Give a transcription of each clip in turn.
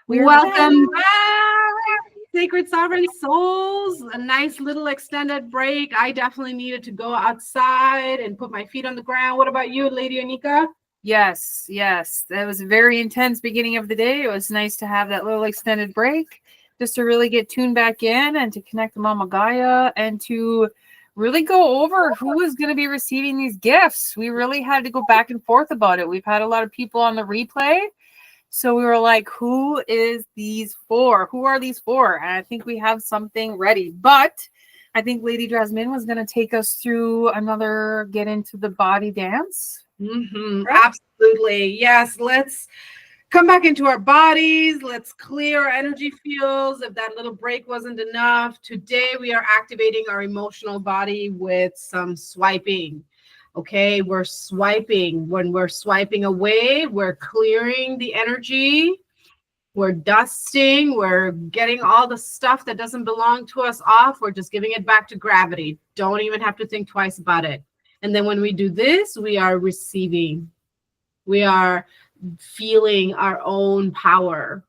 Welcome back, Sacred Sovereign Souls. A nice little extended break. I definitely needed to go outside and put my feet on the ground. What about you, Lady Anika? Yes. That was a very intense beginning of the day. It was nice to have that little extended break just to really get tuned back in and to connect to Mama Gaia and to really go over who is going to be receiving these gifts. We really had to go back and forth about it. We've had a lot of people on the replay. So we were like, who is these for? Who are these for? And I think we have something ready. But I think Lady Jasmine was going to take us through another get into the body dance. Mm-hmm. Right? Absolutely. Yes. Let's come back into our bodies. Let's clear our energy fields. If that little break wasn't enough, today we are activating our emotional body with some swiping. Okay, we're swiping. When we're swiping away, we're clearing the energy. We're dusting. We're getting all the stuff that doesn't belong to us off. We're just giving it back to gravity. Don't even have to think twice about it. And then when we do this, we are receiving. We are feeling our own power.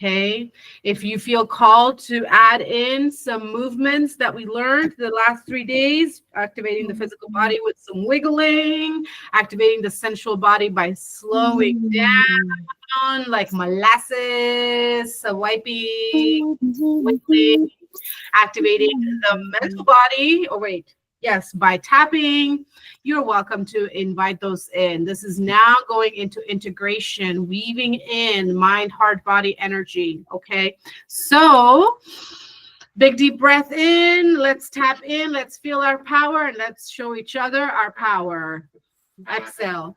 Okay. If you feel called to add in some movements that we learned the last 3 days, activating the physical body with some wiggling, activating the sensual body by slowing down, like molasses, wiping, wiggling, activating the mental body. By tapping. You're welcome to invite those in. This is now going into integration, weaving in mind, heart, body energy. Okay, so big deep breath in. Let's tap in. Let's feel our power and let's show each other our power. Exhale.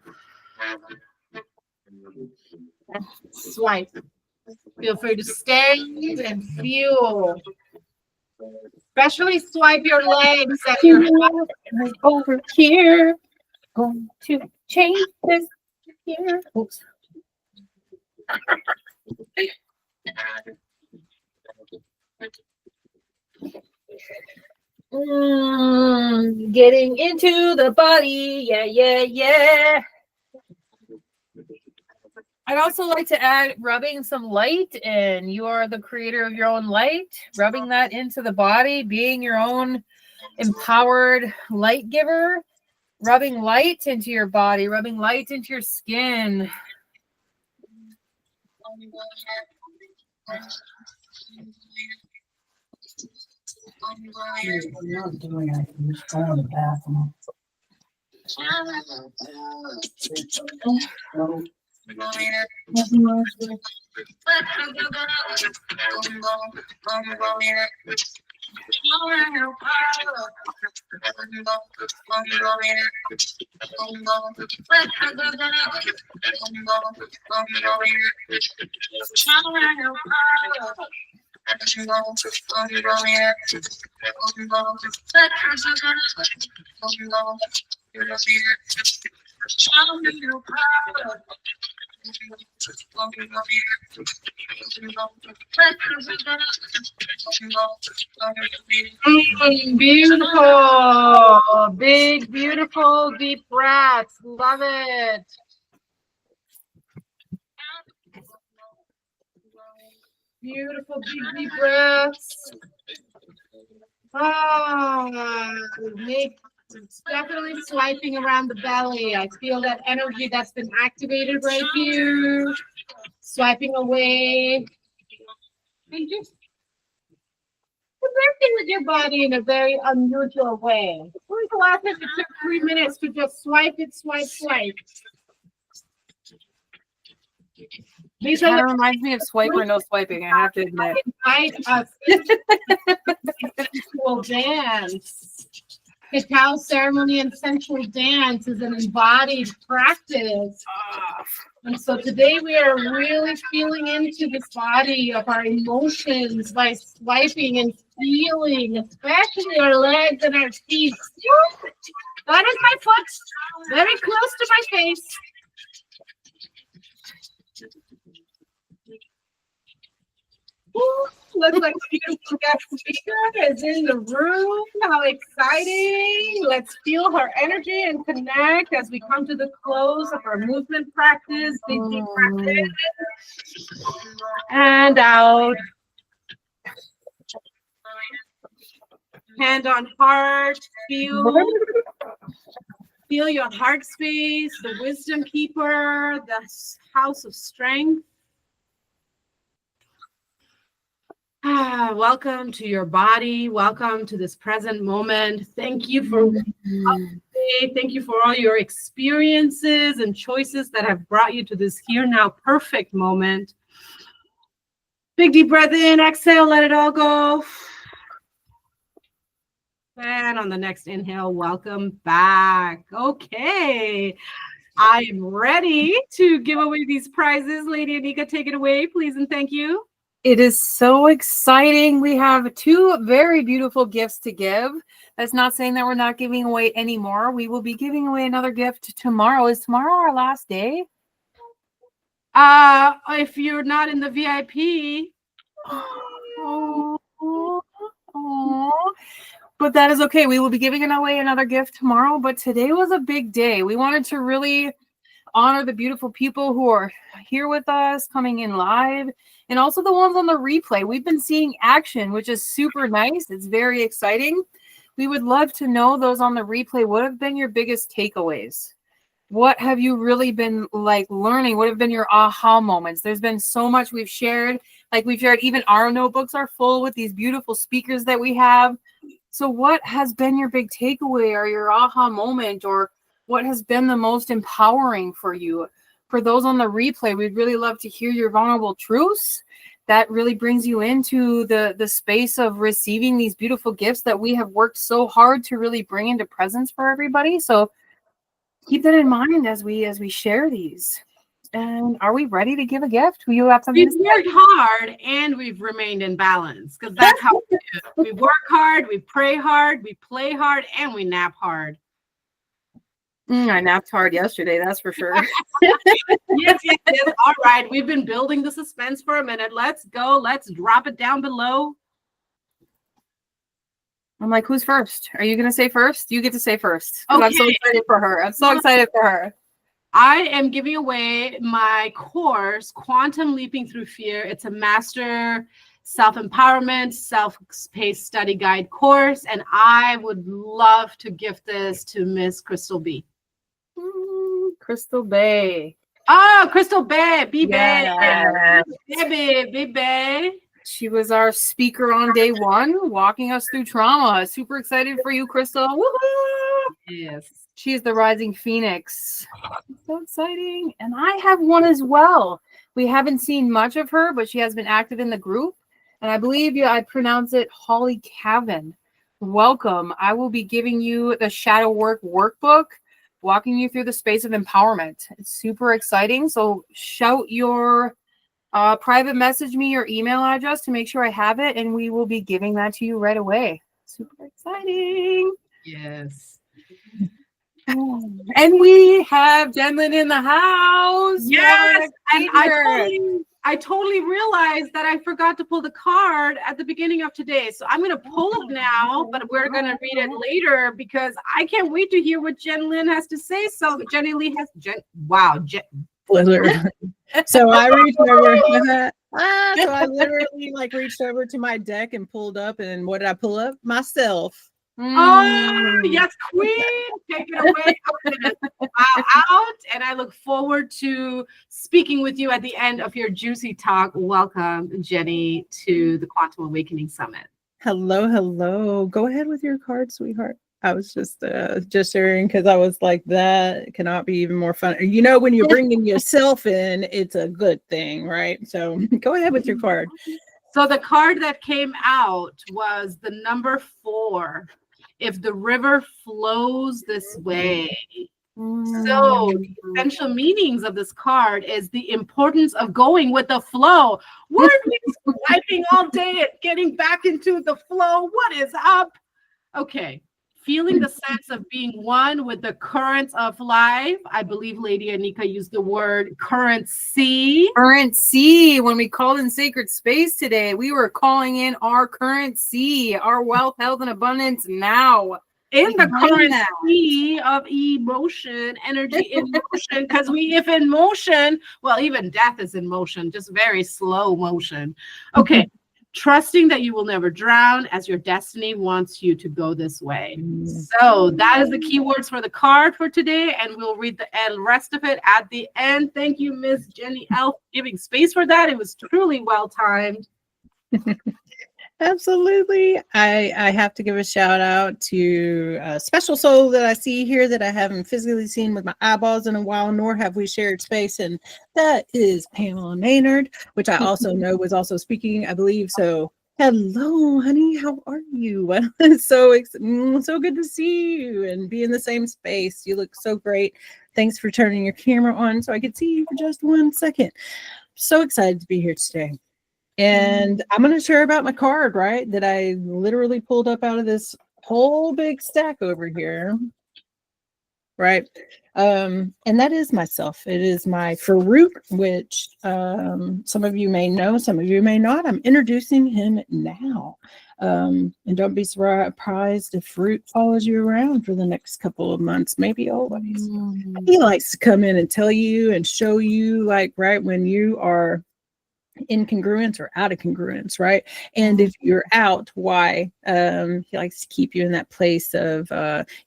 Swipe. Feel free to stay and feel. Especially swipe your legs at your over here. Going to change this here. Oops. Getting into the body. Yeah. I'd also like to add rubbing some light, and you are the creator of your own light, rubbing that into the body, being your own empowered light giver, rubbing light into your body, rubbing light into your skin. Beautiful. Big, beautiful, deep breaths. Love it. Beautiful, big, deep breaths. It's definitely swiping around the belly. I feel that energy that's been activated right here. Swiping away. And just connecting with your body in a very unusual way. When was the last time it took 3 minutes to just swipe it, swipe? These kind of reminds me of swipe or no swiping, I have to admit. Invite us sensual dance. Cacao ceremony and sensual dance is an embodied practice. And so today we are really feeling into this body of our emotions by swiping and feeling, especially our legs and our feet. That is my foot, very close to my face. Ooh, looks like a beautiful guest speaker is in the room. How exciting. Let's feel her energy and connect as we come to the close of our movement practice, big deep practice. And out. Hand on heart. Feel your heart space, the wisdom keeper, the house of strength. Welcome to your body. Welcome to this present moment. Thank you for thank you for all your experiences and choices that have brought you to this here now perfect moment. Big deep breath in, exhale, let it all go. And on the next inhale, welcome back. Okay. I am ready to give away these prizes. Lady Anika, take it away, please, and thank you. It is so exciting. We have 2 very beautiful gifts to give. That's not saying that we're not giving away anymore. We will be giving away another gift tomorrow. Is tomorrow our last day? If you're not in the VIP. But that is okay. We will be giving away another gift tomorrow. But today was a big day. We wanted to really honor the beautiful people who are here with us, coming in live, and also the ones on the replay. We've been seeing action, which is super nice. It's very exciting. We would love to know, those on the replay, what have been your biggest takeaways? What have you really been learning? What have been your aha moments? There's been so much we've shared. Even our notebooks are full with these beautiful speakers that we have. So what has been your big takeaway or your aha moment, or what has been the most empowering for you? For those on the replay, we'd really love to hear your vulnerable truths. That really brings you into the space of receiving these beautiful gifts that we have worked so hard to really bring into presence for everybody. So keep that in mind as we share these. And are we ready to give a gift? You have something to say? We've worked hard and we've remained in balance, because that's how we do it. We work hard, we pray hard, we play hard, and we nap hard. I napped hard yesterday, that's for sure. Yes. All right. We've been building the suspense for a minute. Let's go. Let's drop it down below. I'm like, who's first? Are you going to say first? You get to say first. Okay. I'm so excited for her. I am giving away my course, Quantum Leaping Through Fear. It's a master self-empowerment, self-paced study guide course, and I would love to gift this to Miss Crystal B. Crystal Bay. Oh, Crystal Bay, Yes. Baby. She was our speaker on day 1, walking us through trauma. Super excited for you, Crystal. Woohoo! Yes. She is the rising phoenix. So exciting. And I have one as well. We haven't seen much of her, but she has been active in the group. And I believe I pronounce it Holly Cavan. Welcome. I will be giving you the Shadow Work workbook, walking you through the space of empowerment. It's super exciting. So shout your private message me your email address to make sure I have it, and we will be giving that to you right away. Super exciting. Yes. And we have Jenlynn in the house. Yes. And I totally realized that I forgot to pull the card at the beginning of today. So I'm going to pull it now, but we're going to read it later because I can't wait to hear what Jenlynn has to say. So Jenny Lee has So I reached over. So I literally reached over to my deck and pulled up. And what did I pull up? Myself. Oh, yes, queen. Take it away. Bow out. And I look forward to speaking with you at the end of your juicy talk. Welcome, Jenny, to the Quantum Awakening Summit. Hello. Go ahead with your card, sweetheart. I was just sharing because I was like, that cannot be even more fun. You know, when you're bringing yourself in, it's a good thing, right? So go ahead with your card. So the card that came out was the number 4. If the river flows this way. So the essential meanings of this card is the importance of going with the flow. Weren't we swiping all day at getting back into the flow? What is up? Okay. Feeling the sense of being one with the currents of life. I believe Lady Anika used the word currency. Currency. When we called in sacred space today, we were calling in our currency, our wealth, health, and abundance now. in the Behind current that. sea of emotion, energy in motion, because if in motion, well, even death is in motion, just very slow motion. Okay. Trusting that you will never drown as your destiny wants you to go this way. So that is the keywords for the card for today, and we'll read the rest of it at the end. Thank you, Miss Jenny L, for giving space for that. It was truly well timed. Absolutely. I have to give a shout out to a special soul that I see here that I haven't physically seen with my eyeballs in a while, nor have we shared space. And that is Pamela Maynard, which I also know was also speaking, I believe. So hello, honey. How are you? So good to see you and be in the same space. You look so great. Thanks for turning your camera on so I could see you for just 1 second. So excited to be here today. And I'm going to share about my card, right? That I literally pulled up out of this whole big stack over here. Right. And that is myself. It is my Farouk, which some of you may know, some of you may not. I'm introducing him now. And don't be surprised if Farouk follows you around for the next couple of months, maybe always. He likes to come in and tell you and show you, like, right when you are incongruence or out of congruence, right? And if you're out, why? He likes to keep you in that place of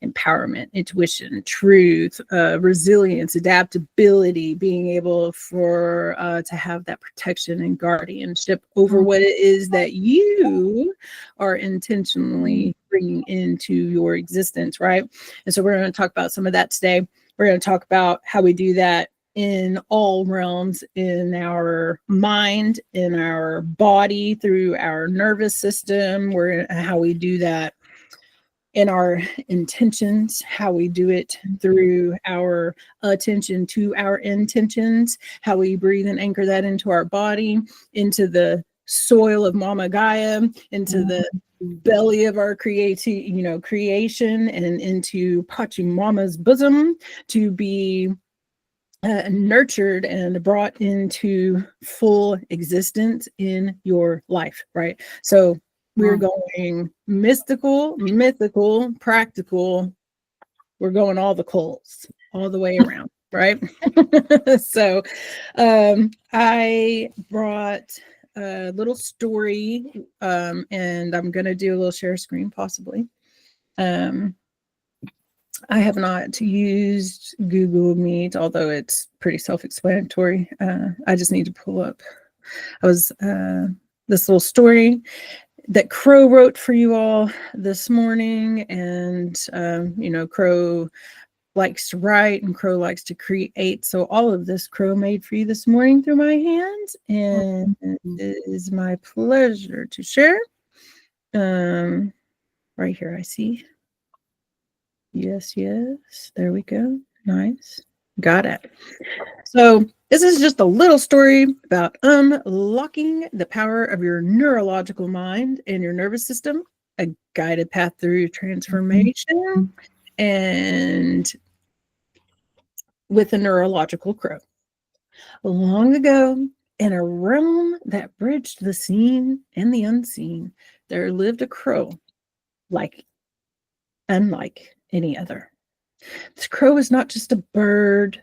empowerment, intuition, truth, resilience, adaptability, being able to have that protection and guardianship over what it is that you are intentionally bringing into your existence, right? And so we're going to talk about some of that today. We're going to talk about how we do that in all realms, in our mind, in our body, through our nervous system, how we do that in our intentions, how we do it through our attention to our intentions, how we breathe and anchor that into our body, into the soil of Mama Gaia, into the belly of our creation, and into Pachamama's bosom to be nurtured and brought into full existence in your life, right? So we're going mystical, mythical, practical. We're going all the coals, all the way around, right? So I brought a little story, and I'm going to do a little share screen possibly. I have not used Google Meet, although it's pretty self-explanatory. I just need to pull up. This little story that Crow wrote for you all this morning, and Crow likes to write and Crow likes to create. So all of this Crow made for you this morning through my hands, and it is my pleasure to share. Right here, I see. Yes. There we go. Nice. Got it. So this is just a little story about unlocking the power of your neurological mind and your nervous system, a guided path through transformation, and with a neurological crow. Long ago, in a realm that bridged the seen and the unseen, there lived a crow unlike any other. This crow is not just a bird,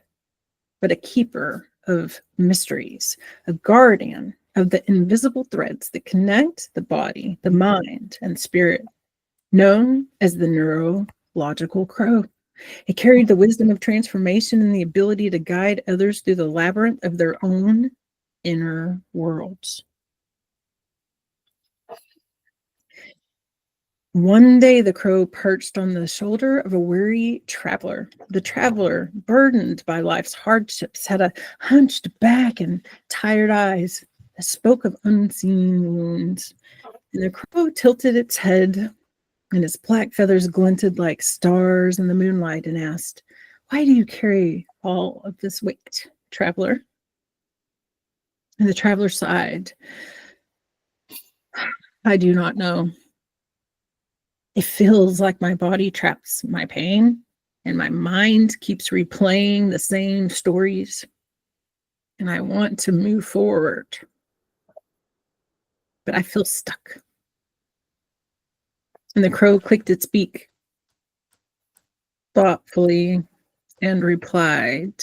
but a keeper of mysteries, a guardian of the invisible threads that connect the body, the mind, and spirit, known as the neurological crow. It carried the wisdom of transformation and the ability to guide others through the labyrinth of their own inner worlds. One day, the crow perched on the shoulder of a weary traveler. The traveler, burdened by life's hardships, had a hunched back and tired eyes that spoke of unseen wounds. And the crow tilted its head, and its black feathers glinted like stars in the moonlight, and asked, "Why do you carry all of this weight, traveler?" And the traveler sighed. "I do not know. It feels like my body traps my pain, and my mind keeps replaying the same stories, and I want to move forward, but I feel stuck." And the crow clicked its beak. thoughtfully and replied,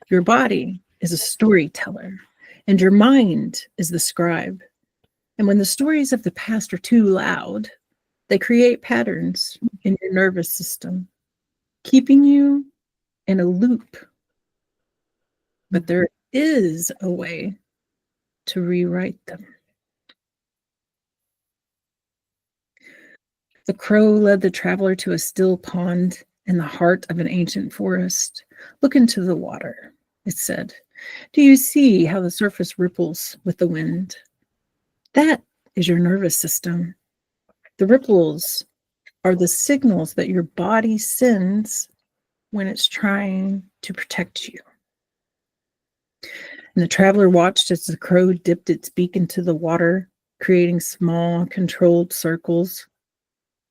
"Your body is a storyteller, and your mind is the scribe. And when the stories of the past are too loud, they create patterns in your nervous system, keeping you in a loop. But there is a way to rewrite them." The crow led the traveler to a still pond in the heart of an ancient forest. "Look into the water," it said. "Do you see how the surface ripples with the wind? That is your nervous system. The ripples are the signals that your body sends when it's trying to protect you." And the traveler watched as the crow dipped its beak into the water, creating small, controlled circles.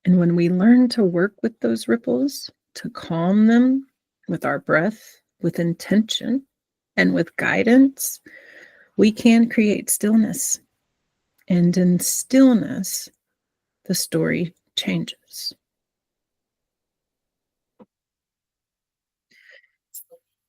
And when we learn to work with those ripples, to calm them with our breath, with intention, and with guidance, we can create stillness. And in stillness, the story changes.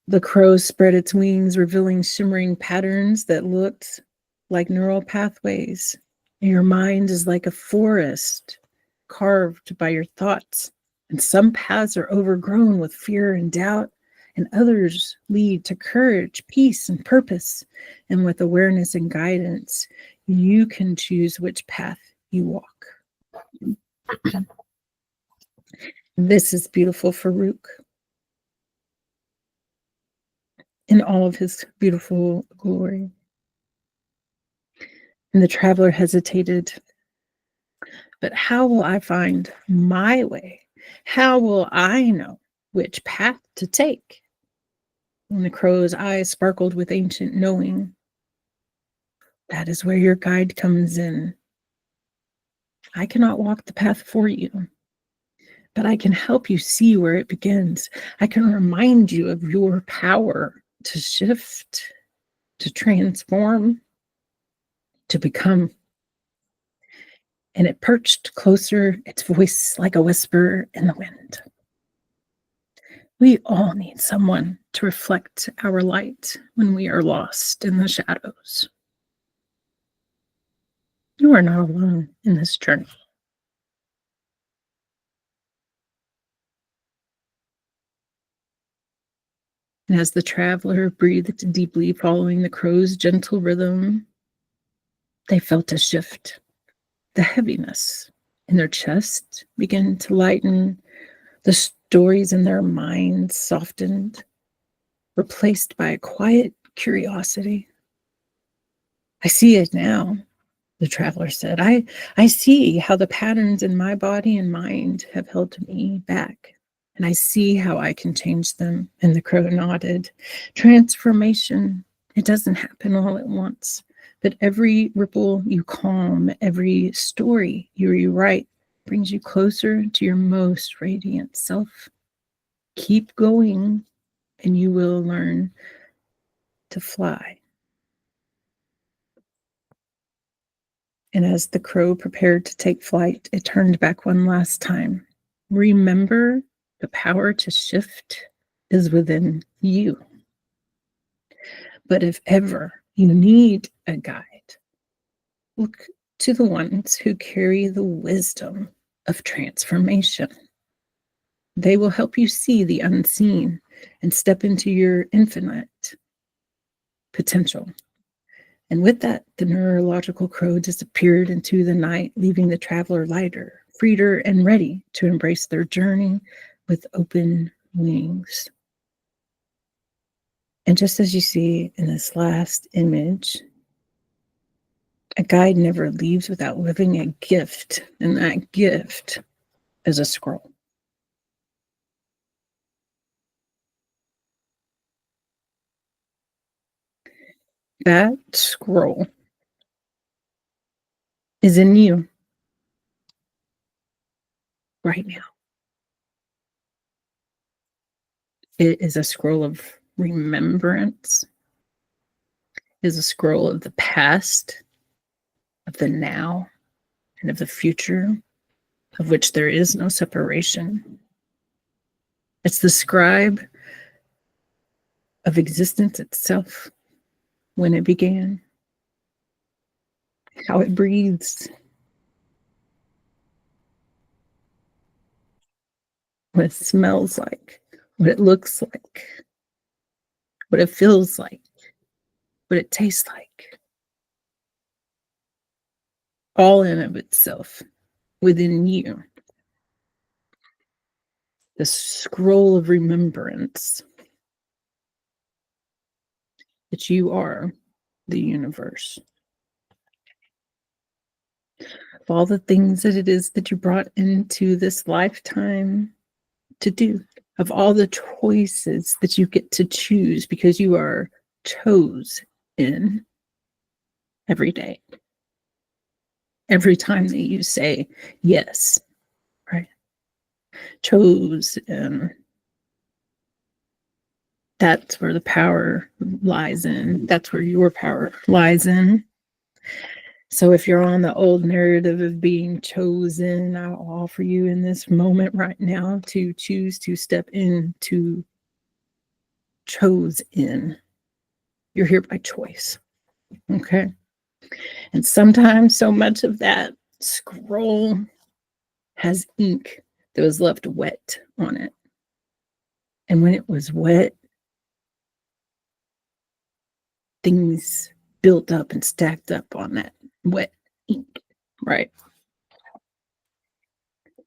The crow spread its wings, revealing shimmering patterns that looked like neural pathways. Your mind is like a forest carved by your thoughts, and some paths are overgrown with fear and doubt, and others lead to courage, peace, and purpose. And with awareness and guidance, you can choose which path you walk. This is beautiful Farouk in all of his beautiful glory. And the traveler hesitated. "But how will I find my way? How will I know which path to take?" And the crow's eyes sparkled with ancient knowing. "That is where your guide comes in. I cannot walk the path for you, but I can help you see where it begins. I can remind you of your power to shift, to transform, to become." And it perched closer, its voice like a whisper in the wind. We all need someone to reflect our light when we are lost in the shadows. You are not alone in this journey. And as the traveler breathed deeply, following the crow's gentle rhythm, they felt a shift. The heaviness in their chest began to lighten. The stories in their minds softened, replaced by a quiet curiosity. "I see it now," the traveler said. I see how the patterns in my body and mind have held me back, and I see how I can change them." And the crow nodded. Transformation, it doesn't happen all at once, but every ripple you calm, every story you rewrite brings you closer to your most radiant self. Keep going, and you will learn to fly. And as the crow prepared to take flight, it turned back one last time. Remember, the power to shift is within you. But if ever you need a guide, look to the ones who carry the wisdom of transformation. They will help you see the unseen and step into your infinite potential. And with that, the neurological crow disappeared into the night, leaving the traveler lighter, freer, and ready to embrace their journey with open wings. And just as you see in this last image, a guide never leaves without living a gift, and that gift is a scroll. That scroll is in you right now. It is a scroll of remembrance. It is a scroll of the past, of the now, and of the future, of which there is no separation. It's the scribe of existence itself, when it began, how it breathes, what it smells like, what it looks like, what it feels like, what it tastes like, all in of itself within you. The scroll of remembrance that you are the universe. Of all the things that it is that you brought into this lifetime to do, of all the choices that you get to choose because you are chose in every day. Every time that you say yes, right? Chose, and that's where the power lies in. That's where your power lies in. So if you're on the old narrative of being chosen, I'll offer you in this moment right now to choose to step into chose in. You're here by choice. Okay. And sometimes so much of that scroll has ink that was left wet on it. And when it was wet, things built up and stacked up on that wet ink, right?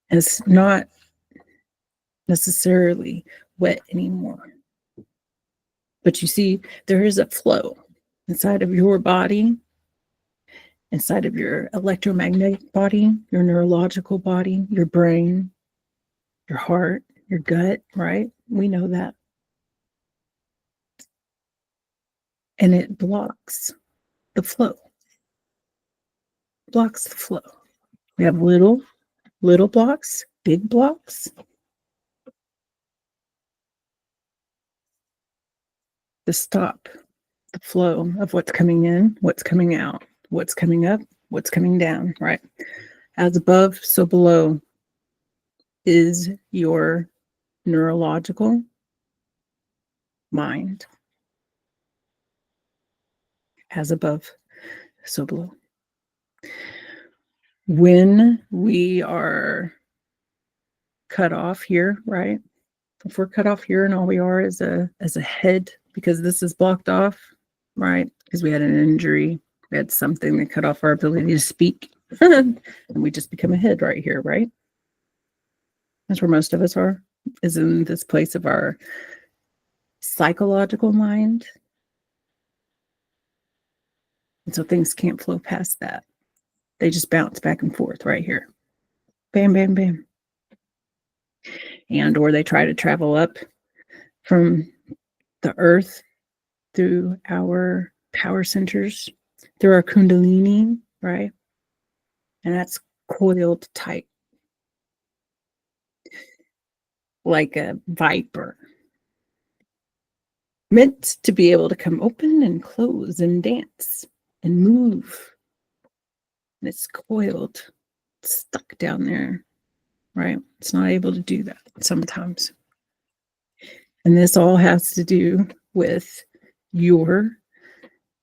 And it's not necessarily wet anymore. But you see, there is a flow inside of your body, inside of your electromagnetic body, your neurological body, your brain, your heart, your gut, right? We know that. And it blocks the flow. Blocks the flow. We have little blocks, big blocks. To stop the flow of what's coming in, what's coming out, what's coming up, what's coming down, right? As above, so below is your neurological mind. As above, so below. When we are cut off here, right? If we're cut off here and all we are is a head, because this is blocked off, right? Because we had an injury, we had something that cut off our ability to speak, and we just become a head right here, right? That's where most of us are, is in this place of our psychological mind. And so things can't flow past that. They just bounce back and forth right here. Bam, bam, bam. And or they try to travel up from the earth through our power centers, through our kundalini, right? And that's coiled tight like a viper, meant to be able to come open and close and dance and move. And it's coiled, stuck down there, right? It's not able to do that sometimes. And this all has to do with your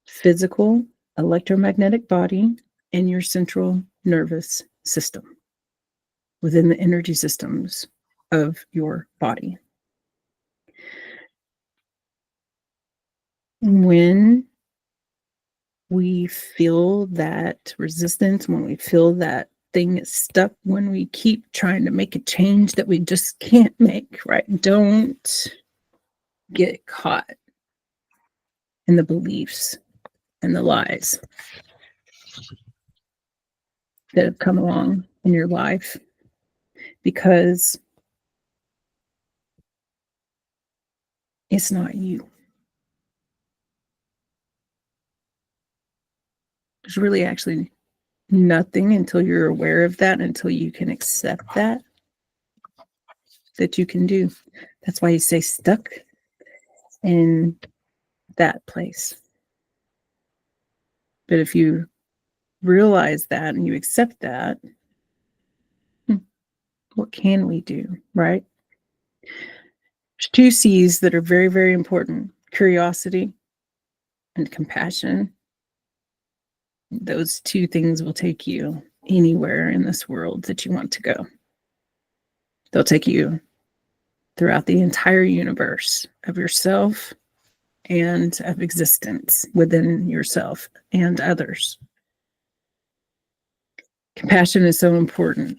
physical electromagnetic body and your central nervous system within the energy systems of your body. When we feel that resistance, when we feel that thing is stuck, when we keep trying to make a change that we just can't make, right? Don't get caught in the beliefs and the lies that have come along in your life, because it's not you. There's really actually nothing until you're aware of that, until you can accept that you can do. That's why you stay stuck in that place. But if you realize that and you accept that, what can we do, right? There's two C's that are very, very important: curiosity and compassion. Those two things will take you anywhere in this world that you want to go. They'll take you throughout the entire universe of yourself and of existence within yourself and others. Compassion is so important.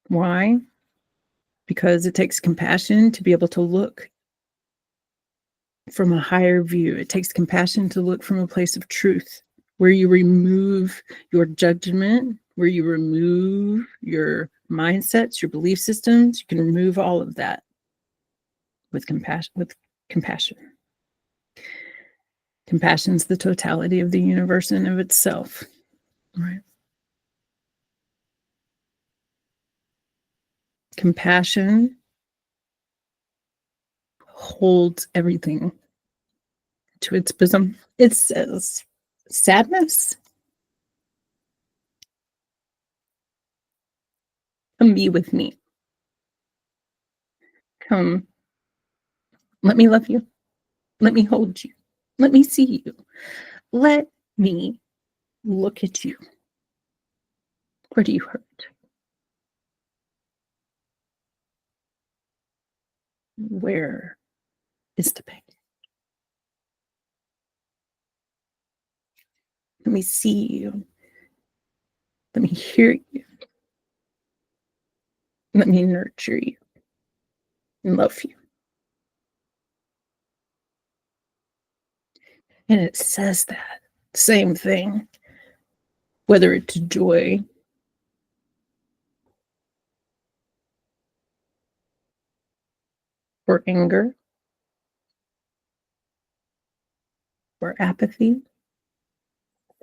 Why? Because it takes compassion to be able to look from a higher view. It takes compassion to look from a place of truth, where you remove your judgment, where you remove your mindsets, your belief systems. You can remove all of that with compassion. Compassion is the totality of the universe and of itself, right? Compassion holds everything to its bosom. It says, sadness, come be with me. Come, let me love you. Let me hold you. Let me see you. Let me look at you. Where do you hurt? Where is the pain? Let me see you. Let me hear you. Let me nurture you and love you. And it says that same thing, whether it's joy or anger or apathy,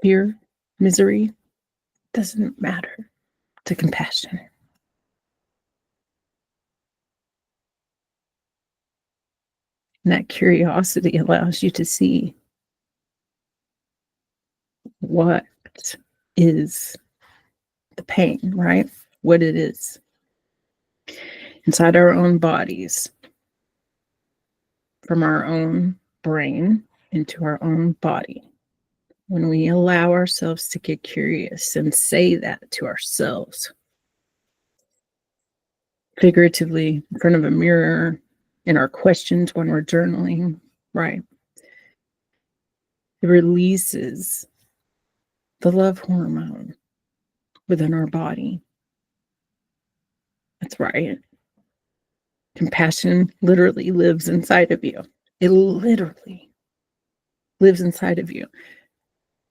fear, misery, doesn't matter to compassion. And that curiosity allows you to see what is the pain, right? What it is inside our own bodies, from our own brain into our own body. When we allow ourselves to get curious and say that to ourselves, figuratively in front of a mirror, in our questions when we're journaling, right? It releases the love hormone within our body. That's right. Compassion literally lives inside of you. It literally lives inside of you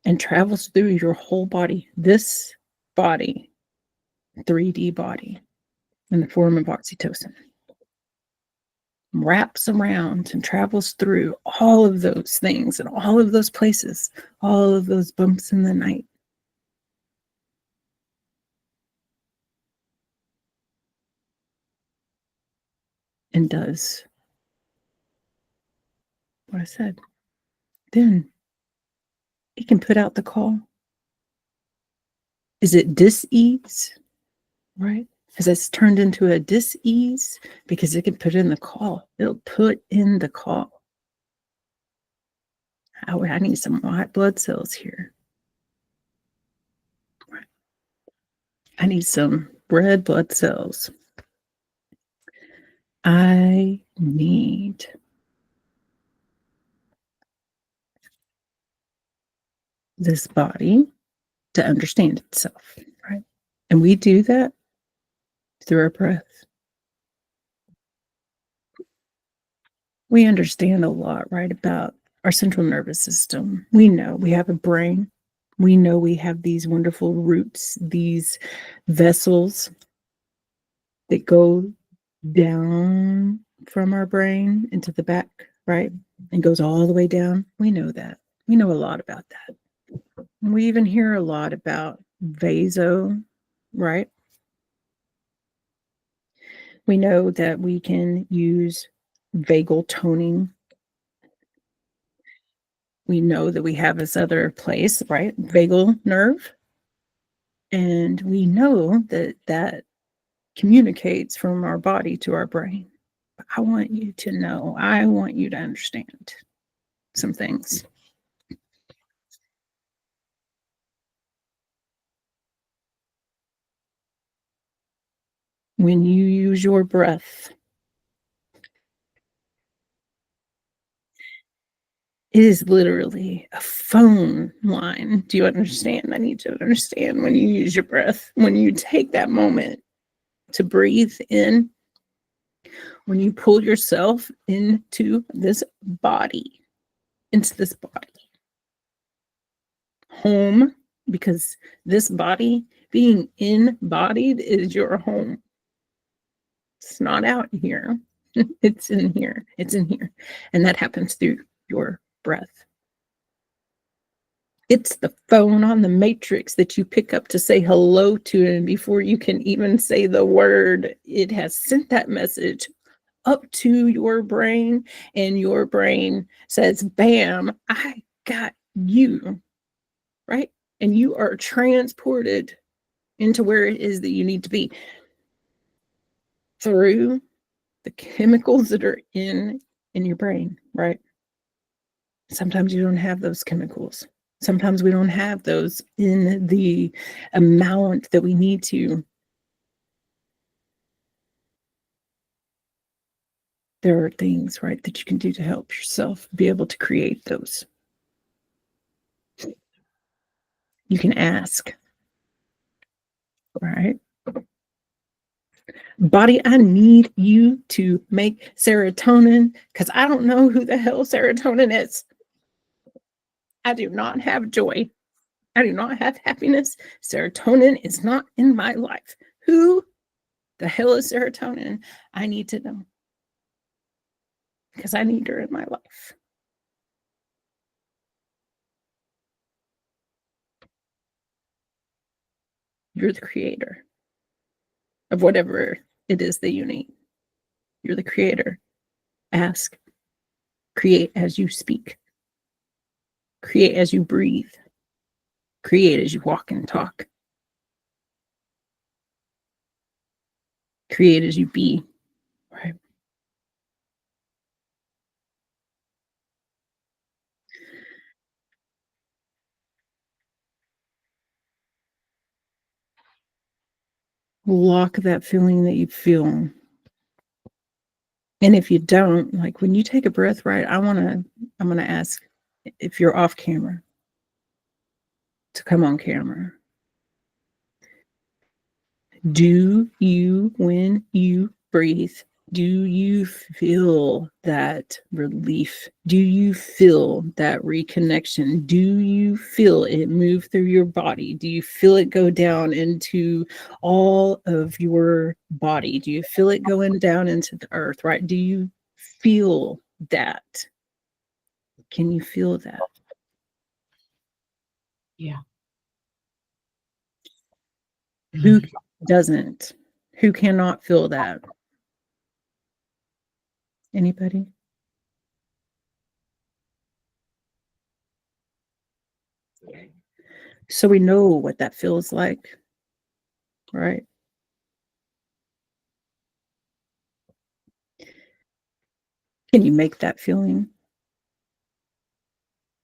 and travels through your whole body. This body, 3D body, in the form of oxytocin, wraps around and travels through all of those things and all of those places, all of those bumps in the night. And does what I said. Then it can put out the call. Is it dis-ease? Right? Has this turned into a dis-ease? Because it can put in the call. It'll put in the call. Oh, I need some white blood cells here. I need some red blood cells. I need this body to understand itself, right? And we do that through our breath. We understand a lot, right, about our central nervous system. We know we have a brain. We know we have these wonderful roots, these vessels that go down from our brain into the back, right? And goes all the way down. We know that. We know a lot about that. We even hear a lot about vaso, right? We know that we can use vagal toning. We know that we have this other place, right? Vagal nerve. And we know that that communicates from our body to our brain. But I want you to know, I want you to understand some things. When you use your breath, it is literally a phone line. Do you understand? I need you to understand when you use your breath, when you take that moment to breathe in, when you pull yourself into this body, home, because this body, being embodied, is your home. It's not out here. It's in here. It's in here. And that happens through your breath. It's the phone on the matrix that you pick up to say hello to. And before you can even say the word, it has sent that message up to your brain. And your brain says, bam, I got you. Right? And you are transported into where it is that you need to be through the chemicals that are in your brain, right? Sometimes you don't have those chemicals. Sometimes we don't have those in the amount that we need to. There are things, right, that you can do to help yourself be able to create those. You can ask, right? Body, I need you to make serotonin, because I don't know who the hell serotonin is. I do not have joy. I do not have happiness. Serotonin is not in my life. Who the hell is serotonin? I need to know, because I need her in my life. You're the creator of whatever it is that you need. You're the creator. Ask. Create as you speak. Create as you breathe. Create as you walk and talk. Create as you be. Right? Lock that feeling that you feel. And if you don't, like when you take a breath, right, I'm going to ask if you're off camera to come on camera. Do you, when you breathe, do you feel that relief? Do you feel that reconnection? Do you feel it move through your body? Do you feel it go down into all of your body? Do you feel it going down into the earth, right? Do you feel that? Can you feel that? Yeah. Who doesn't? Who cannot feel that? Anybody? So we know what that feels like, right? Can you make that feeling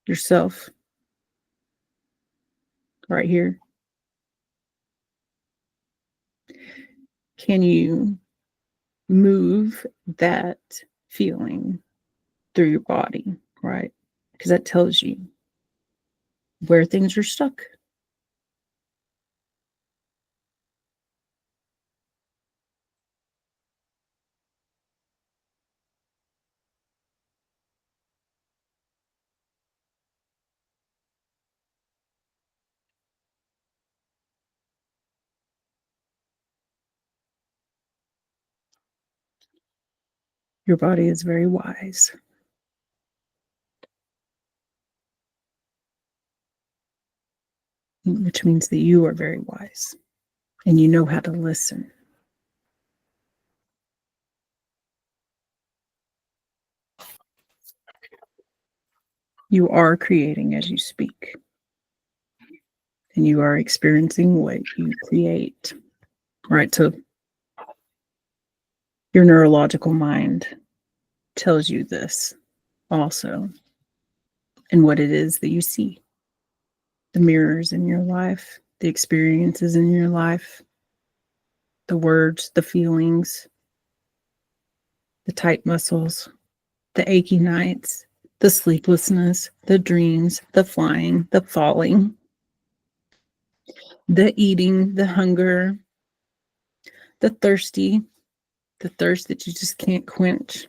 yourself right here? Can you move that feeling through your body, right? Because that tells you where things are stuck. Your body is very wise. Which means that you are very wise and you know how to listen. You are creating as you speak, and you are experiencing what you create, right? So Your neurological mind tells you this also, and what it is that you see, the mirrors in your life, the experiences in your life, the words, the feelings, the tight muscles, the achy nights, the sleeplessness, the dreams, the flying, the falling, the eating, the hunger, the thirsty, the thirst that you just can't quench.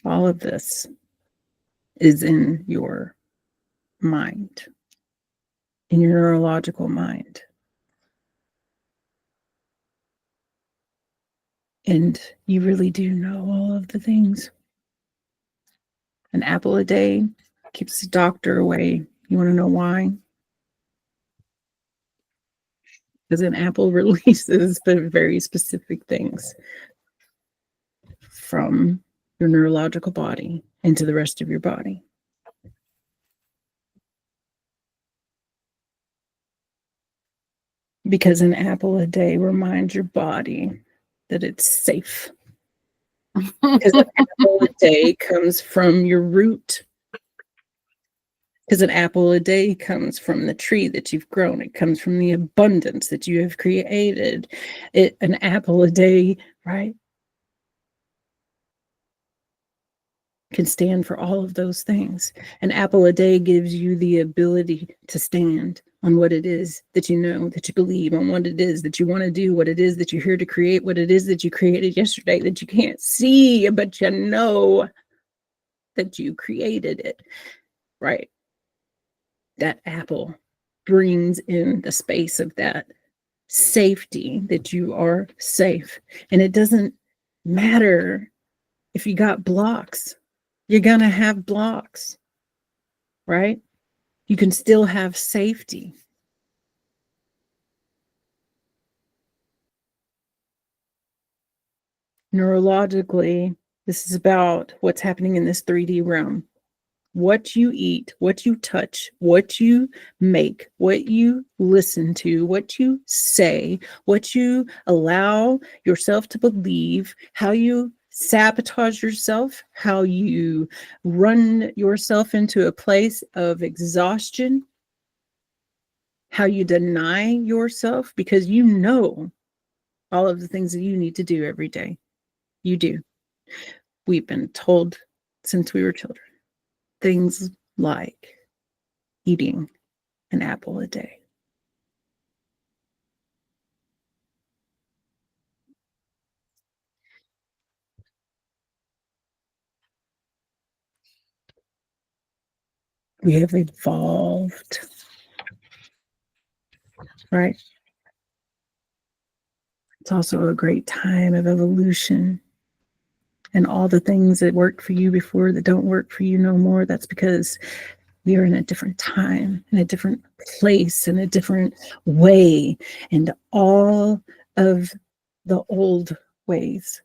All of this is in your mind, in your neurological mind. And you really do know all of the things. An apple a day keeps the doctor away. You want to know why? Because an apple releases very specific things from your neurological body into the rest of your body. Because an apple a day reminds your body that it's safe. Because an apple a day comes from your root. Because an apple a day comes from the tree that you've grown. It comes from the abundance that you have created. An apple a day, right, can stand for all of those things. An apple a day gives you the ability to stand on what it is that you know, that you believe, on what it is that you want to do, what it is that you're here to create, what it is that you created yesterday that you can't see, but you know that you created it, right? That apple brings in the space of that safety, that you are safe. And it doesn't matter if you got blocks. You're going to have blocks, right? You can still have safety. Neurologically, this is about what's happening in this 3D realm. What you eat, what you touch, what you make, what you listen to, what you say, what you allow yourself to believe, how you sabotage yourself, how you run yourself into a place of exhaustion, how you deny yourself because you know all of the things that you need to do every day. You do. We've been told since we were children things like eating an apple a day. We have evolved, right? It's also a great time of evolution. And all the things that worked for you before that don't work for you no more, that's because we are in a different time, in a different place, in a different way. And all of the old ways,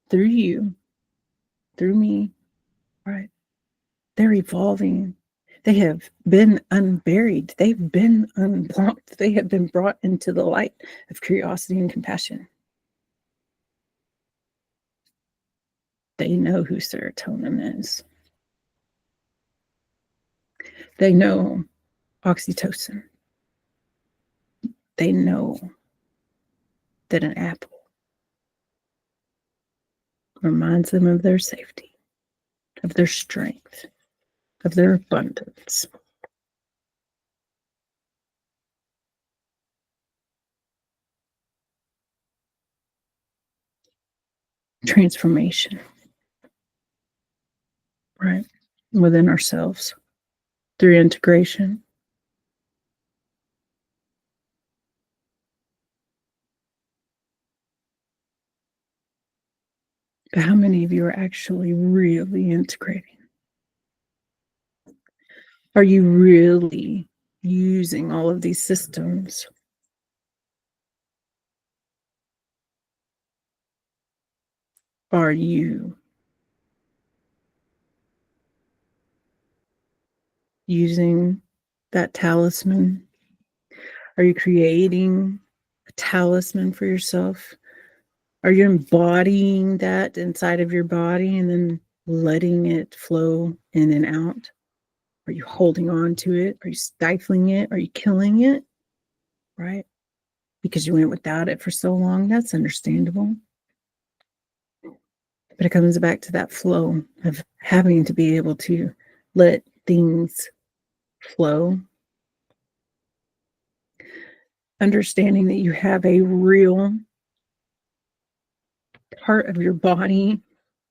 through you, through me, right? They're evolving. They have been unburied. They've been unblocked. They have been brought into the light of curiosity and compassion. They know who serotonin is. They know oxytocin. They know that an apple reminds them of their safety, of their strength, of their abundance. Transformation, right? Within ourselves through integration. But how many of you are actually really integrating? Are you really using all of these systems? Are you using that talisman Are you creating a talisman for yourself? Are you embodying that inside of your body and then letting it flow in and out? Are you holding on to it? Are you stifling it? Are you killing it? Right? Because you went without it for so long. That's understandable. But it comes back to that flow of having to be able to let things flow. Understanding that you have a real part of your body,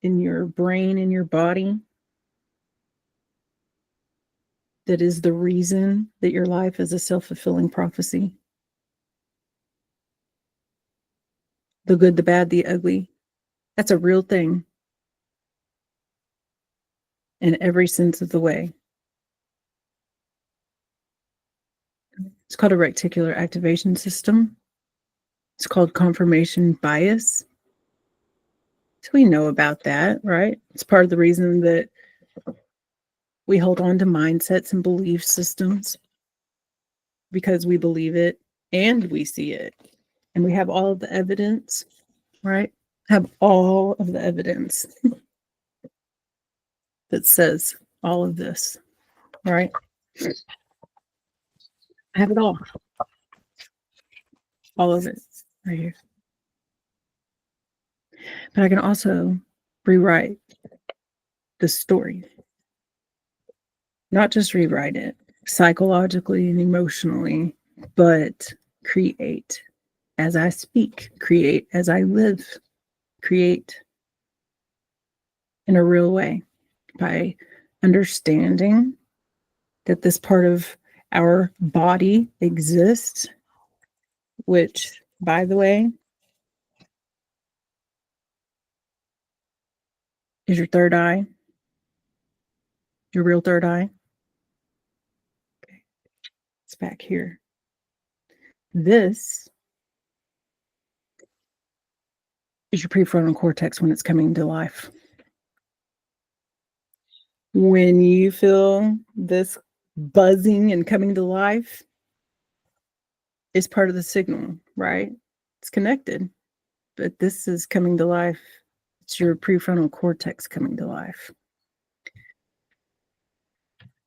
in your brain, in your body, that is the reason that your life is a self-fulfilling prophecy. The good, the bad, the ugly. That's a real thing in every sense of the way. It's called a reticular activation system. It's called confirmation bias. So we know about that, right? It's part of the reason that we hold on to mindsets and belief systems, because we believe it and we see it. And we have all of the evidence, right? Have all of the evidence that says all of this, right? I have it all. All of it right here. But I can also rewrite the story. Not just rewrite it psychologically and emotionally, but create as I speak, create as I live, create in a real way by understanding that this part of our body exists, which, by the way, is your third eye, your real third eye. Okay. It's back here. This is your prefrontal cortex when it's coming to life. When you feel this buzzing and coming to life, it's part of the signal, right? It's connected, but this is coming to life. It's your prefrontal cortex coming to life.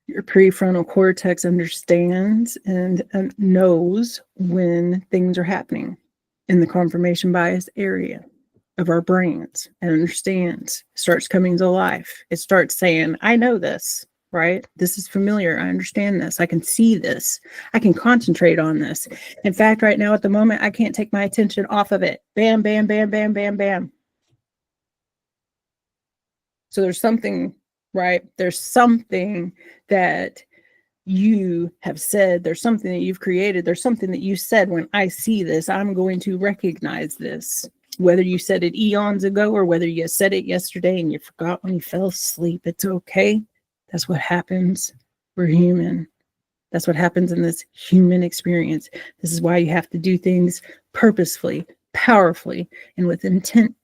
Your prefrontal cortex understands and knows when things are happening in the confirmation bias area of our brains, and understands, starts coming to life. It starts saying, I know this, right? This is familiar. I understand this. I can see this. I can concentrate on this. In fact, right now at the moment, I can't take my attention off of it. Bam, bam, bam, bam, bam, bam. So there's something, right? There's something that you have said. There's something that you've created. There's something that you said, when I see this, I'm going to recognize this. Whether you said it eons ago or whether you said it yesterday and you forgot when you fell asleep, it's okay. That's what happens. We're human. That's what happens in this human experience. This is why you have to do things purposefully, powerfully, and with intent.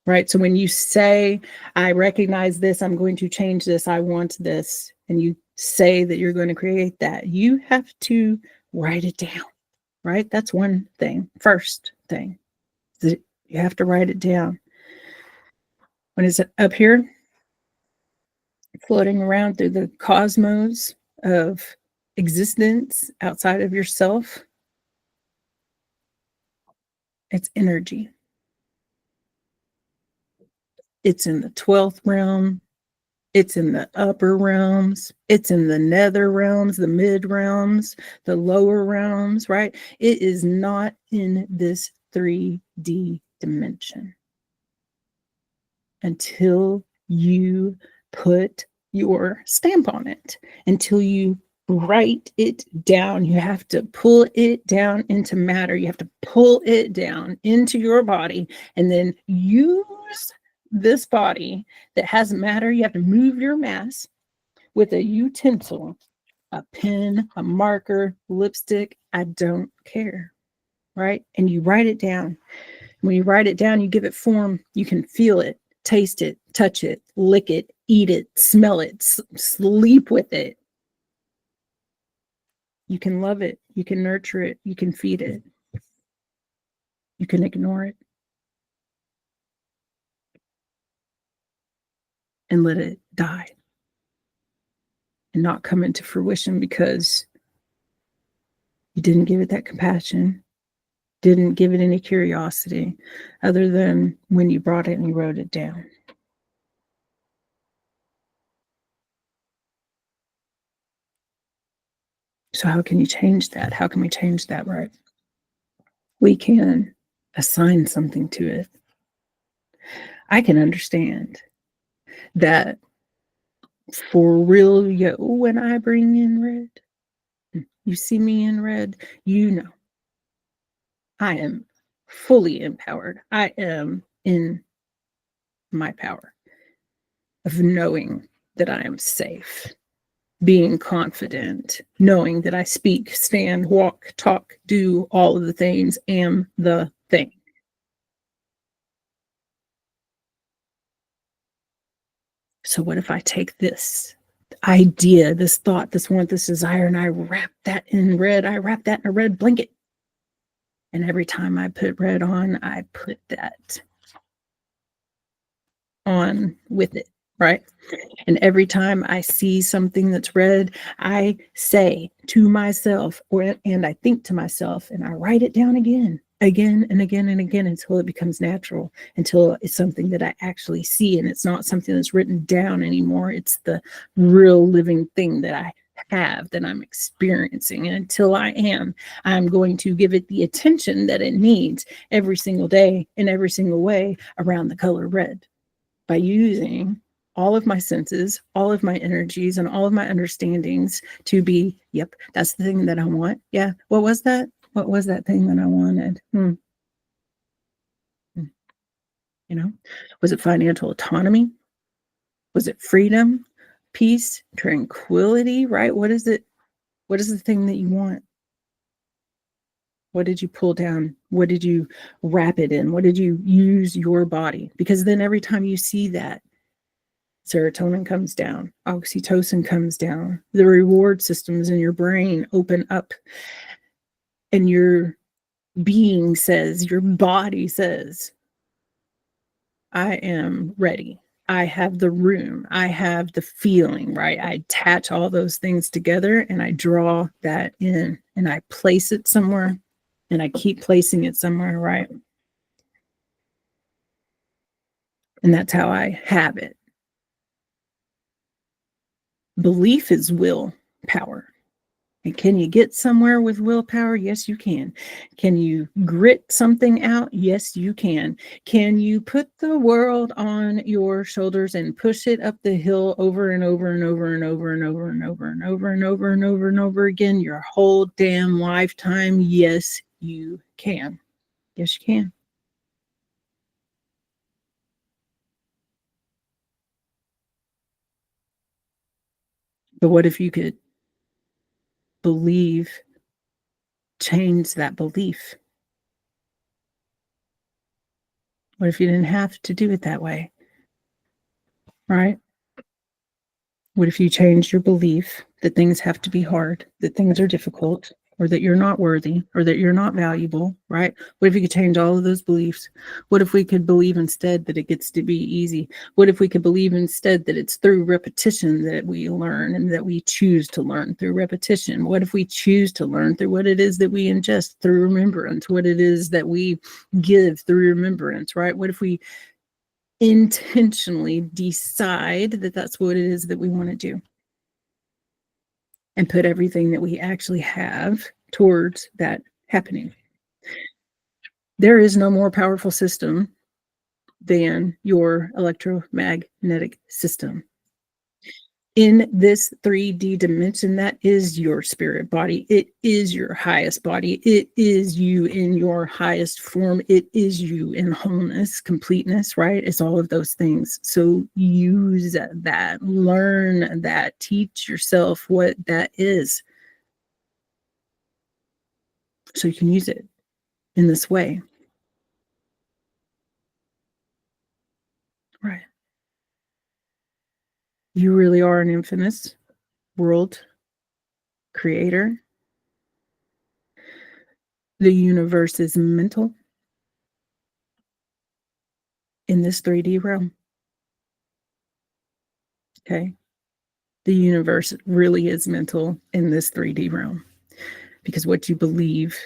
Right? So when you say, I recognize this, I'm going to change this, I want this, and you say that you're going to create that, you have to write it down, right? That's one thing. First thing, you have to write it down. When it's up here, floating around through the cosmos of existence outside of yourself, it's energy. It's in the 12th realm. It's in the upper realms. It's in the nether realms, the mid realms, the lower realms, right? It is not in this 3D dimension until you put your stamp on it, until you write it down. You have to pull it down into matter. You have to pull it down into your body and then use this body that has matter. You have to move your mass with a utensil, a pen, a marker, lipstick. I don't care, right? And you write it down. When you write it down, you give it form. You can feel it, taste it, touch it, lick it, eat it, smell it, sleep with it. You can love it. You can nurture it. You can feed it. You can ignore it and let it die and not come into fruition because you didn't give it that compassion, didn't give it any curiosity other than when you brought it and you wrote it down. So how can you change that? How can we change that, right? We can assign something to it. I can understand that for real, yo, when I bring in red, you see me in red, you know I am fully empowered. I am in my power of knowing that I am safe, being confident, knowing that I speak, stand, walk, talk, do all of the things, am the thing. So, what if I take this idea, this thought, this want, this desire, and I wrap that in red? I wrap that in a red blanket. And every time I put red on, I put that on with it, right? And every time I see something that's red, I say to myself, and I think to myself, and I write it down again and again and again until it becomes natural, until it's something that I actually see. And it's not something that's written down anymore. It's the real living thing that I have, that I'm experiencing. And until I'm going to give it the attention that it needs every single day in every single way around the color red, by using all of my senses, all of my energies, and all of my understandings to be, yep, that's the thing that I want. Yeah. What was that? What was that thing that I wanted? You know, was it financial autonomy? Was it freedom, peace, tranquility, right? What is it? What is the thing that you want? What did you pull down? What did you wrap it in? What did you use your body? Because then every time you see that, serotonin comes down, oxytocin comes down, the reward systems in your brain open up, and your being says, your body says, I am ready. I have the room. I have the feeling, right? I attach all those things together and I draw that in and I place it somewhere and I keep placing it somewhere, right? And that's how I have it. Belief is will power. And can you get somewhere with willpower? Yes, you can. Can you grit something out? Yes, you can. Can you put the world on your shoulders and push it up the hill over and over and over and over and over and over and over and over and over and over again your whole damn lifetime? Yes, you can. Yes, you can. But what if you could believe, change that belief? What if you didn't have to do it that way? Right? What if you changed your belief that things have to be hard, that things are difficult, or that you're not worthy, or that you're not valuable, right? What if you could change all of those beliefs? What if we could believe instead that it gets to be easy? What if we could believe instead that it's through repetition that we learn and that we choose to learn through repetition? What if we choose to learn through what it is that we ingest through remembrance, what it is that we give through remembrance, right? What if we intentionally decide that that's what it is that we want to do and put everything that we actually have towards that happening? There is no more powerful system than your electromagnetic system. In this 3D dimension, that is your spirit body. It is your highest body. It is you in your highest form. It is you in wholeness, completeness, right? It's all of those things. So use that, learn that, teach yourself what that is so you can use it in this way. Right. You really are an infinite world creator. The universe is mental in this 3D realm. Okay. The universe really is mental in this 3D realm, because what you believe,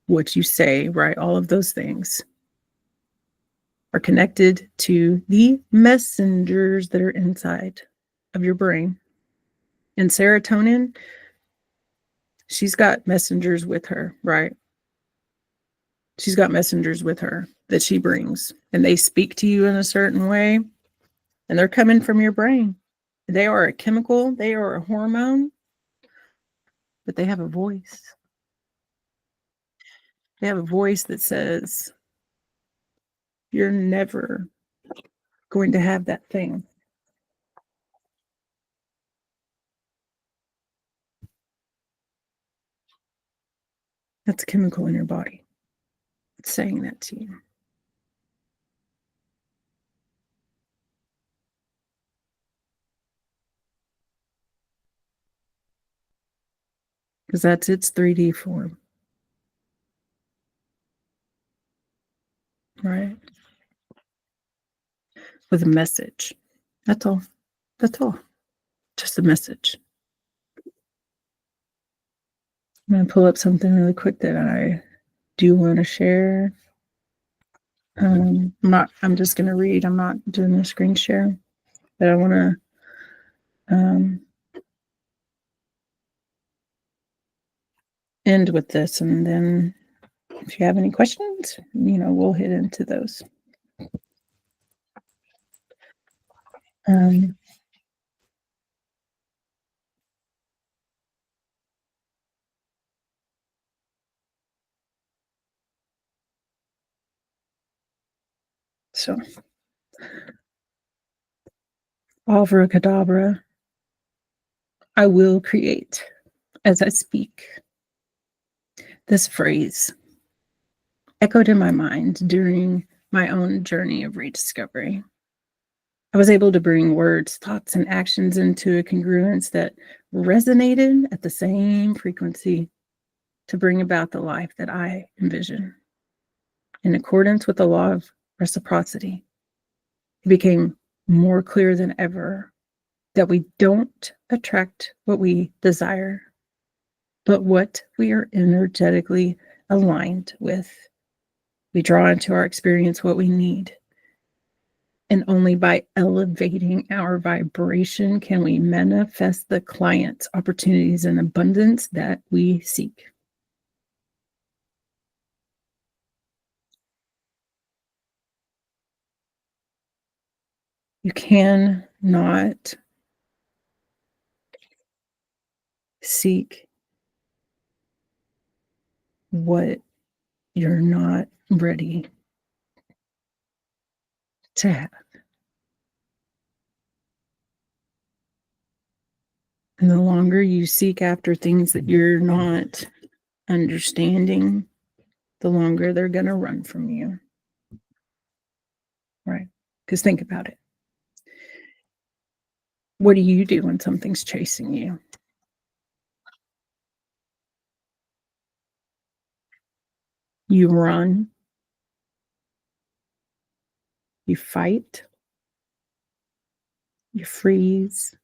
what you say, right? All of those things are connected to the messengers that are inside of your brain. And serotonin, she's got messengers with her, right? She's got messengers with her that she brings, and they speak to you in a certain way, and they're coming from your brain. They are a chemical, they are a hormone, but they have a voice. They have a voice that says, you're never going to have that thing. That's a chemical in your body. It's saying that to you. Because that's its 3D form. Right? With a message. That's all. That's all. Just a message. I'm going to pull up something really quick that I do want to share. I'm just going to read. I'm not doing a screen share, but I want to end with this, and then if you have any questions, we'll hit into those. So, Abracadabra, I will create as I speak. This phrase echoed in my mind during my own journey of rediscovery. I was able to bring words, thoughts, and actions into a congruence that resonated at the same frequency to bring about the life that I envision. In accordance with the law of reciprocity, it became more clear than ever that we don't attract what we desire, but what we are energetically aligned with. We draw into our experience what we need. And only by elevating our vibration can we manifest the clients, opportunities, and abundance that we seek. You cannot seek what you're not ready to have. And the longer you seek after things that you're not understanding, the longer they're going to run from you. Right? Because think about it. What do you do when something's chasing you? You run, you fight, you freeze,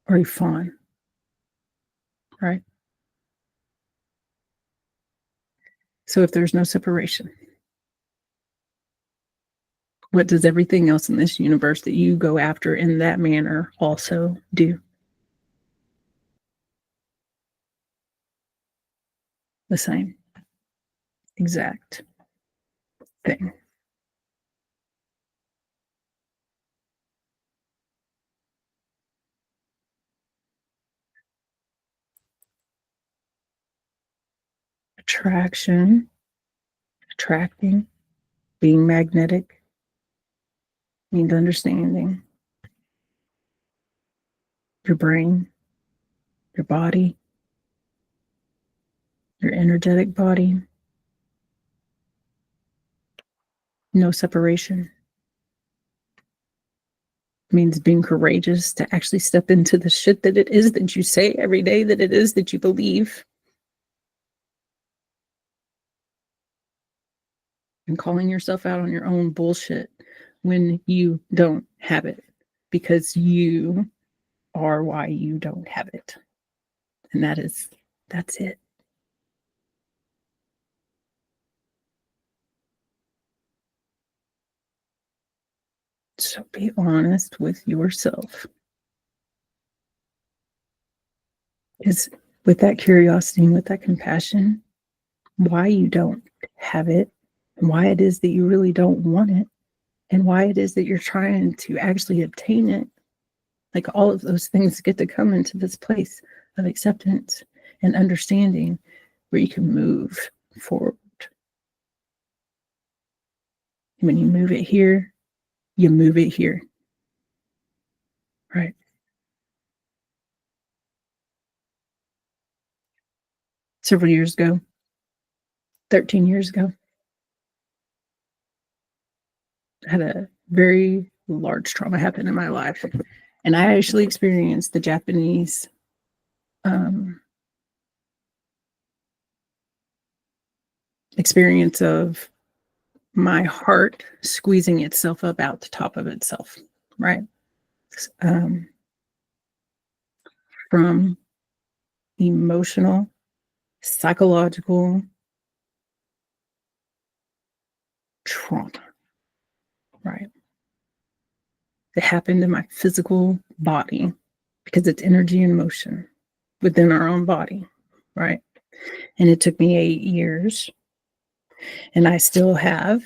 or you fawn, right? So if there's no separation, what does everything else in this universe that you go after in that manner also do? The same exact thing. Attraction, attracting, being magnetic, means understanding your brain, your body, your energetic body. No separation. Means being courageous to actually step into the shit that it is that you say every day that it is that you believe. and calling yourself out on your own bullshit when you don't have it, because you are why you don't have it. And that's it. So be honest with yourself. Is with that curiosity and with that compassion, why you don't have it, and why it is that you really don't want it, and why it is that you're trying to actually obtain it. Like all of those things get to come into this place of acceptance and understanding where you can move forward. When you move it here, you move it here. Right? Several years ago, 13 years ago, I had a very large trauma happen in my life. And I actually experienced the Japanese experience of my heart squeezing itself up out the top of itself, right? From emotional, psychological trauma, right? It happened in my physical body because it's energy and motion within our own body, right? And it took me 8 years, and I still have,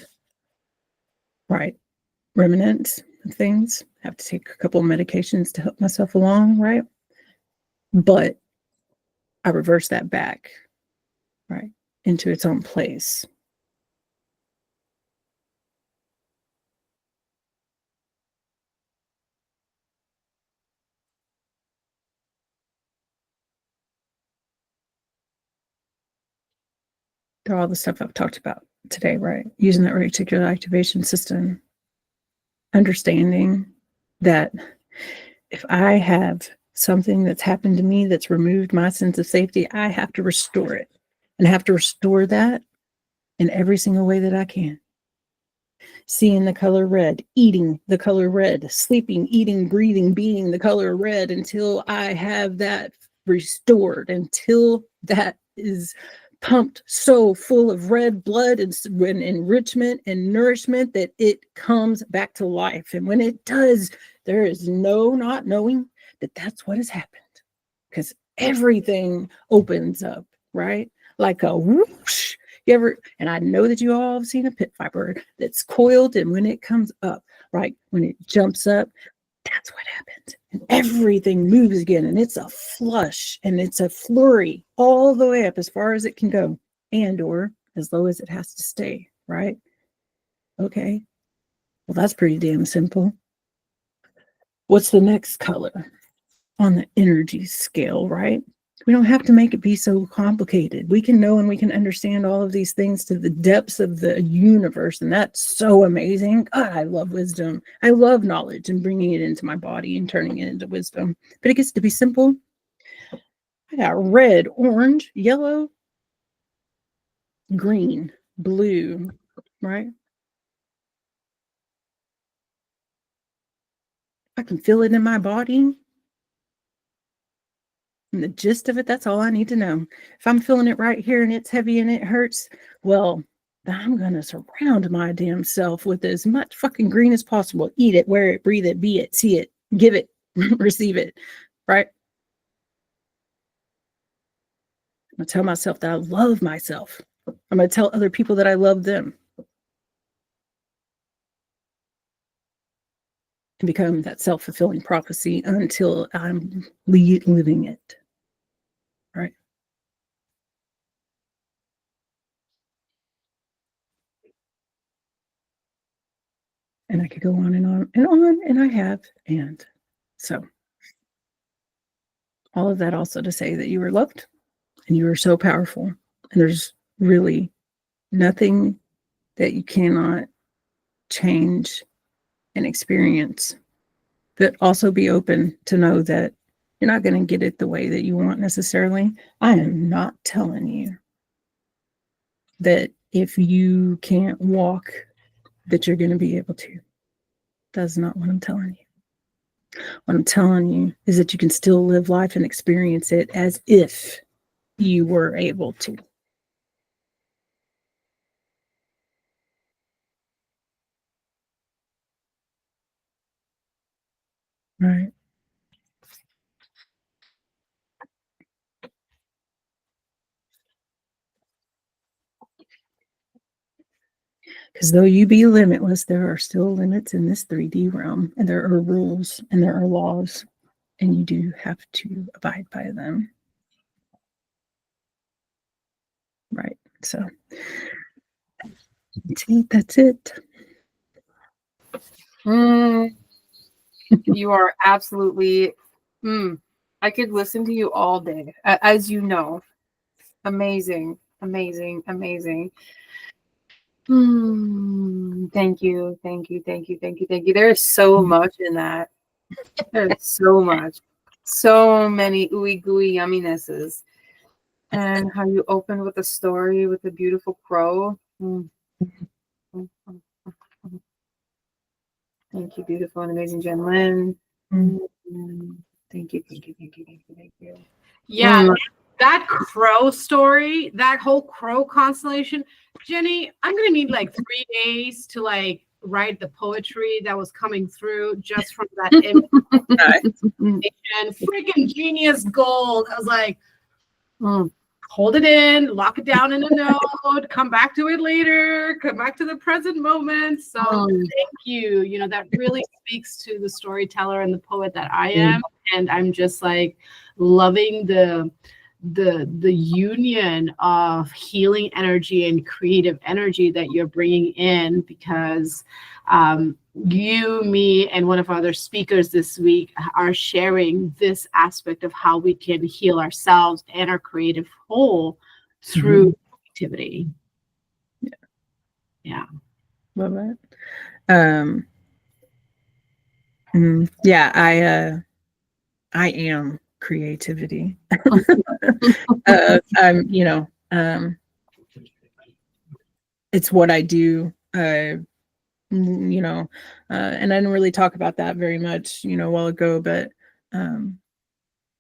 right, remnants of things. I have to take a couple of medications to help myself along, right? But I reversed that back, right, into its own place. To all the stuff I've talked about today, right? Using that reticular activation system, understanding that if I have something that's happened to me that's removed my sense of safety, I have to restore it, and I have to restore that in every single way that I can. Seeing the color red, eating the color red, sleeping, eating, breathing, being the color red until I have that restored, until that is pumped so full of red blood and enrichment and nourishment that it comes back to life. And when it does, there is no not knowing that that's what has happened, because everything opens up, right? Like a whoosh. You ever, and I know that you all have seen a pit viper that's coiled, and when it comes up, right, when it jumps up, that's what happens. And everything moves again, and it's a flush and it's a flurry all the way up as far as it can go, and or as low as it has to stay, right? Okay. Well, that's pretty damn simple. What's the next color on the energy scale, right? We don't have to make it be so complicated. We can know and we can understand all of these things to the depths of the universe. And that's so amazing. God, I love wisdom. I love knowledge and bringing it into my body and turning it into wisdom. But it gets to be simple. I got red, orange, yellow, green, blue, right? I can feel it in my body. And the gist of it, that's all I need to know. If I'm feeling it right here and it's heavy and it hurts, well, I'm going to surround my damn self with as much fucking green as possible. Eat it, wear it, breathe it, be it, see it, give it, receive it, right? I'm going to tell myself that I love myself. I'm going to tell other people that I love them. And become that self-fulfilling prophecy until I'm living it, right? And I could go on and on and on, and I have. And so all of that also to say that you are loved and you are so powerful. And there's really nothing that you cannot change and experience. But also be open to know that you're not going to get it the way that you want necessarily. I am not telling you that if you can't walk, that you're going to be able to. That's not what I'm telling you. What I'm telling you is that you can still live life and experience it as if you were able to. Right. Because though you be limitless, there are still limits in this 3D realm, and there are rules and there are laws, and you do have to abide by them. Right. So that's it. You are absolutely, I could listen to you all day, as you know. Amazing, amazing, amazing. Thank you, thank you, thank you, thank you, thank you. There is so much in that. There's so much. So many ooey gooey yumminesses. And how you opened with a story with a beautiful crow. Thank you, beautiful and amazing Jenlynn. Thank you, thank you, thank you, thank you, thank you. Yeah, that crow story, that whole crow constellation, Jenny, I'm gonna need like 3 days to like write the poetry that was coming through just from that image. Freaking genius gold. I was like, hold it in, lock it down in a note, come back to it later, come back to the present moment. So thank you. You know, that really speaks to the storyteller and the poet that I am. And I'm just like loving the union of healing energy and creative energy that you're bringing in, because you, me, and one of our other speakers this week are sharing this aspect of how we can heal ourselves and our creative whole through activity. Yeah. Love that. Yeah, I am creativity. It's what I do. And I didn't really talk about that very much, a while ago, but and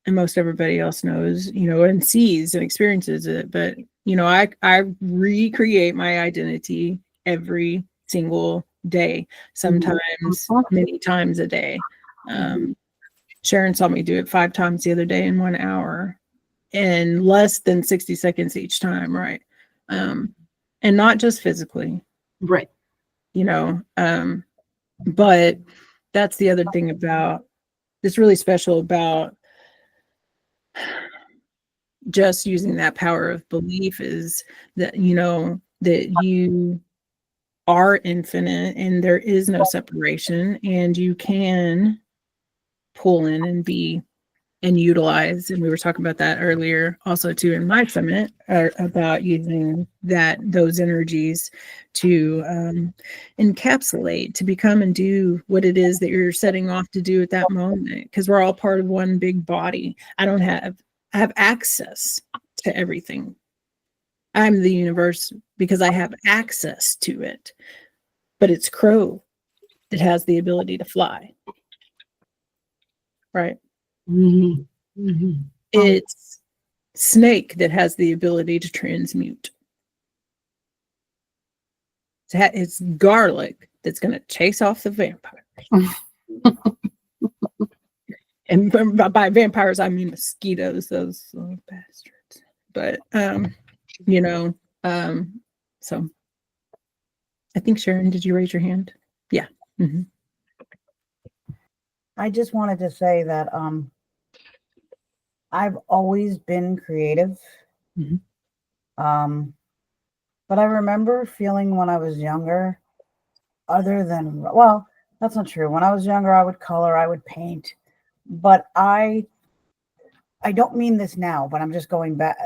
most everybody else knows, and sees and experiences it. But I recreate my identity every single day, sometimes many times a day. Sharon saw me do it 5 times the other day in 1 hour, in less than 60 seconds each time, right? And not just physically, right? But that's the other thing about that's really special about just using that power of belief, is that that you are infinite and there is no separation, and you can pull in and be and utilize. And we were talking about that earlier also too in my summit, about using those energies to encapsulate, to become and do what it is that you're setting off to do at that moment, because we're all part of one big body. I have access to everything. I'm the universe because I have access to it, but it's Crow that has the ability to fly, right? It's Snake that has the ability to transmute. It's Garlic that's going to chase off the vampire. And by vampires, I mean mosquitoes, those little bastards. But, so I think, Sharon, did you raise your hand? Yeah. I just wanted to say that I've always been creative. But I remember feeling when I was younger, well, that's not true. When I was younger, I would color, I would paint, but I don't mean this now, but I'm just going back.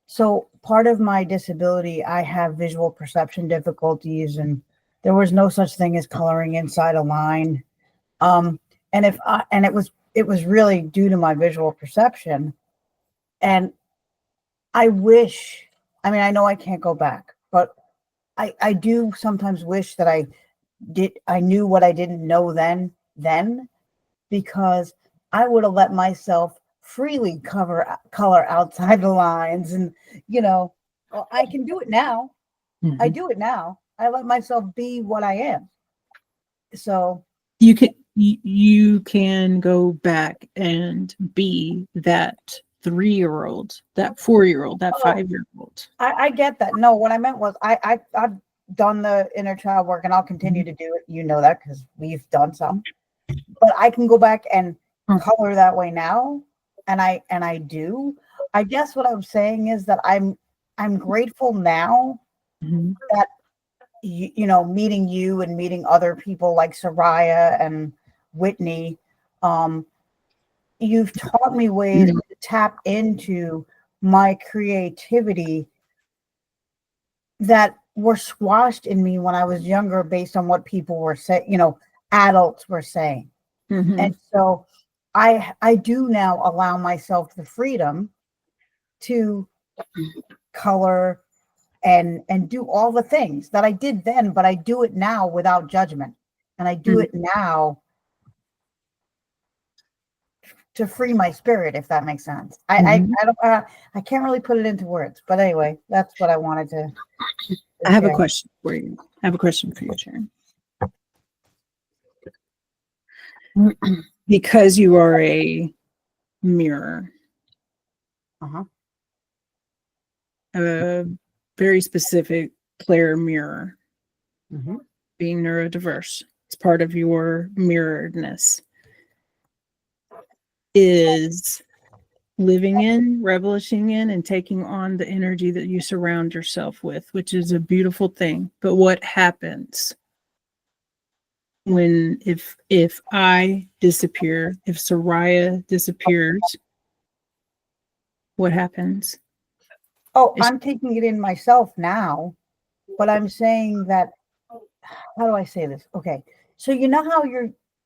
So part of my disability, I have visual perception difficulties, and there was no such thing as coloring inside a line. And it was really due to my visual perception. And I know I can't go back, but I do sometimes wish that I knew what I didn't know then, because I would have let myself freely color outside the lines, and well, I can do it now. I do it now. I let myself be what I am. So you can go back and be that 3-year-old, that 4-year-old, that 5-year-old. I get that. No, what I meant was I've done the inner child work, and I'll continue to do it. You know that because we've done some. But I can go back and color that way now, and I do. I guess what I'm saying is that I'm grateful now that meeting you and meeting other people like Soraya and Whitney, you've taught me ways to tap into my creativity that were squashed in me when I was younger based on what people were saying, adults were saying. And so I do now allow myself the freedom to color and do all the things that I did then, but I do it now without judgment. And I do it now to free my spirit, if that makes sense. I can't really put it into words, but anyway, that's what I wanted to I have share. a question for you. I have a question for you, Sharon. Because you are a mirror, a very specific player mirror, being neurodiverse, it's part of your mirroredness. Is living in, relishing in, and taking on the energy that you surround yourself with, which is a beautiful thing. But what happens when if I disappear, if Soraya disappears, what happens? I'm taking it in myself now, but I'm saying that, how do I say this? Okay. So you know how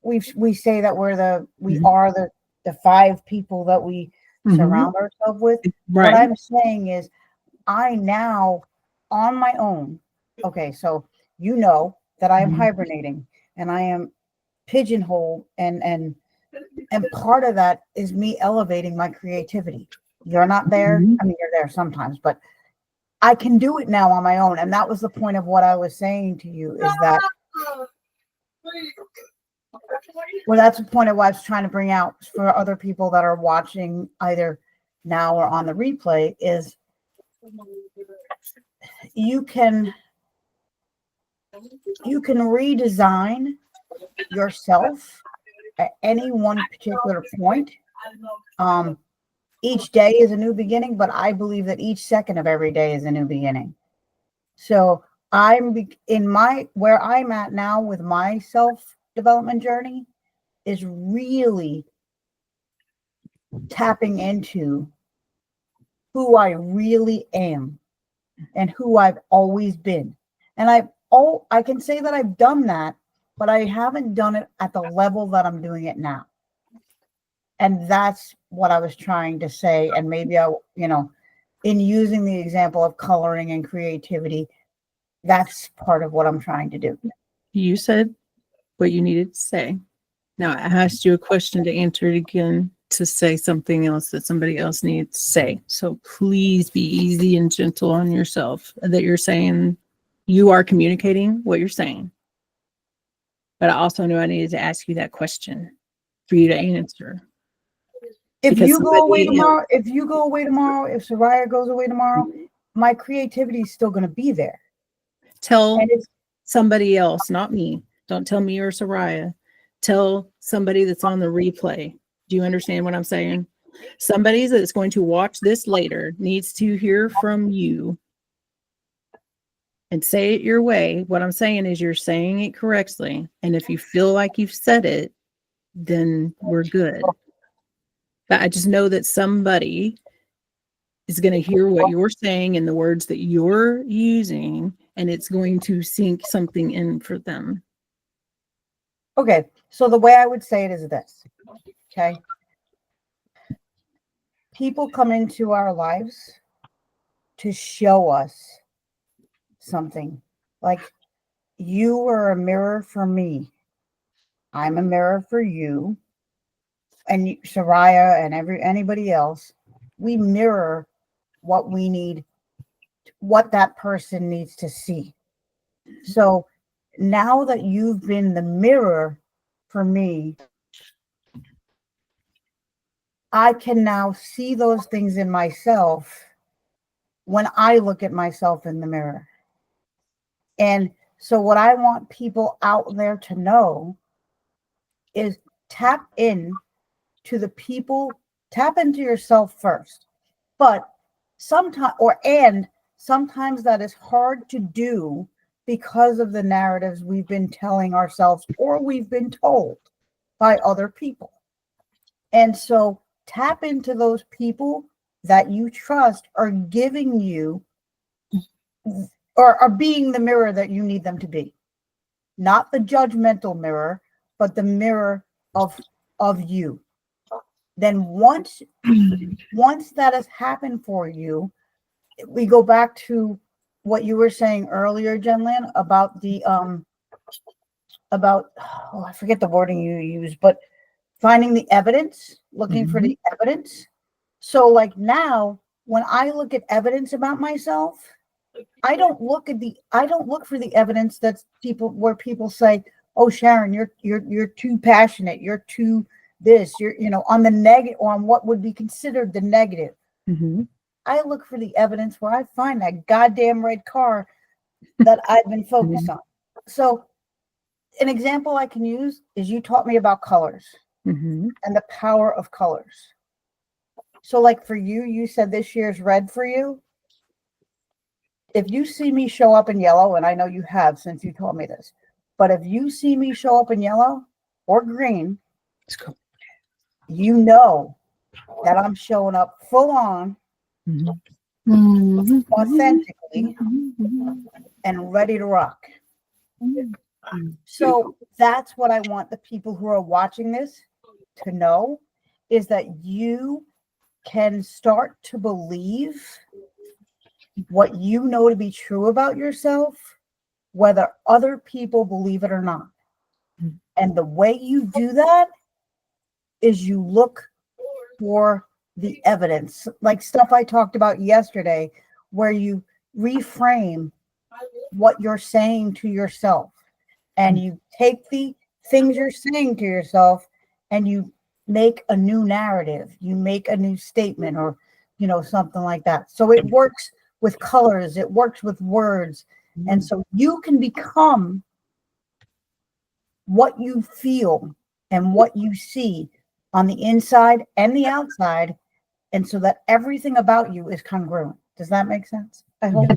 we say that we are the 5 people that we surround ourselves with. Right. What I'm saying is I now on my own. Okay. So that I am hibernating and I am pigeonholed, and part of that is me elevating my creativity. You're not there. I mean, you're there sometimes, but I can do it now on my own. And that was the point of what I was saying to you, is that, well, that's the point of what I was trying to bring out for other people that are watching either now or on the replay, is you can redesign yourself at any one particular point. Each day is a new beginning, but I believe that each second of every day is a new beginning. So I'm where I'm at now with my self-development journey is really tapping into who I really am and who I've always been. And I can say that I've done that, but I haven't done it at the level that I'm doing it now. And that's what I was trying to say. And maybe in using the example of coloring and creativity, that's part of what I'm trying to do. You said what you needed to say. Now I asked you a question to answer it again, to say something else that somebody else needs to say. So please be easy and gentle on yourself, that you're saying, you are communicating what you're saying. But I also knew I needed to ask you that question for you to answer. If you go away tomorrow, if Soraya goes away tomorrow, my creativity is still going to be there. Tell somebody else, not me. Don't tell me or Soraya. Tell somebody that's on the replay. Do you understand what I'm saying? Somebody that's going to watch this later needs to hear from you and say it your way. What I'm saying is you're saying it correctly. And if you feel like you've said it, then we're good. But I just know that somebody is going to hear what you're saying and the words that you're using, and it's going to sink something in for them. Okay. So the way I would say it is this. Okay. People come into our lives to show us something Like, you are a mirror for me. I'm a mirror for you. And Soraya and anybody else, we mirror what we need, what that person needs to see. So now that you've been the mirror for me, I can now see those things in myself when I look at myself in the mirror. And so what I want people out there to know is tap in to the people, tap into yourself first. But sometimes that is hard to do because of the narratives we've been telling ourselves or we've been told by other people. And so tap into those people that you trust are giving you or are being the mirror that you need them to be. Not the judgmental mirror, but the mirror of you. Then once that has happened for you, we go back to what you were saying earlier, Jenlynn, about I forget the wording you used, but finding the evidence, looking for the evidence. So like now, when I look at evidence about myself, I don't look for the evidence that's where people say, "Oh, Sharon, you're too passionate, you're too this, you're on the negative, or on what would be considered the negative." I look for the evidence where I find that goddamn red car that I've been focused on. So an example I can use is you taught me about colors and the power of colors. So like for you, you said this year's red for you. If you see me show up in yellow, and I know you have since you told me this, but if you see me show up in yellow or green, you know that I'm showing up full on, authentically, and ready to rock. So that's what I want the people who are watching this to know, is that you can start to believe what you know to be true about yourself, whether other people believe it or not. And the way you do that is you look for the evidence, like stuff I talked about yesterday, where you reframe what you're saying to yourself, and you take the things you're saying to yourself and you make a new narrative, you make a new statement, or something like that. So it works with colors, it works with words. And so you can become what you feel and what you see on the inside and the outside, and so that everything about you is congruent. Does that make sense? I hope.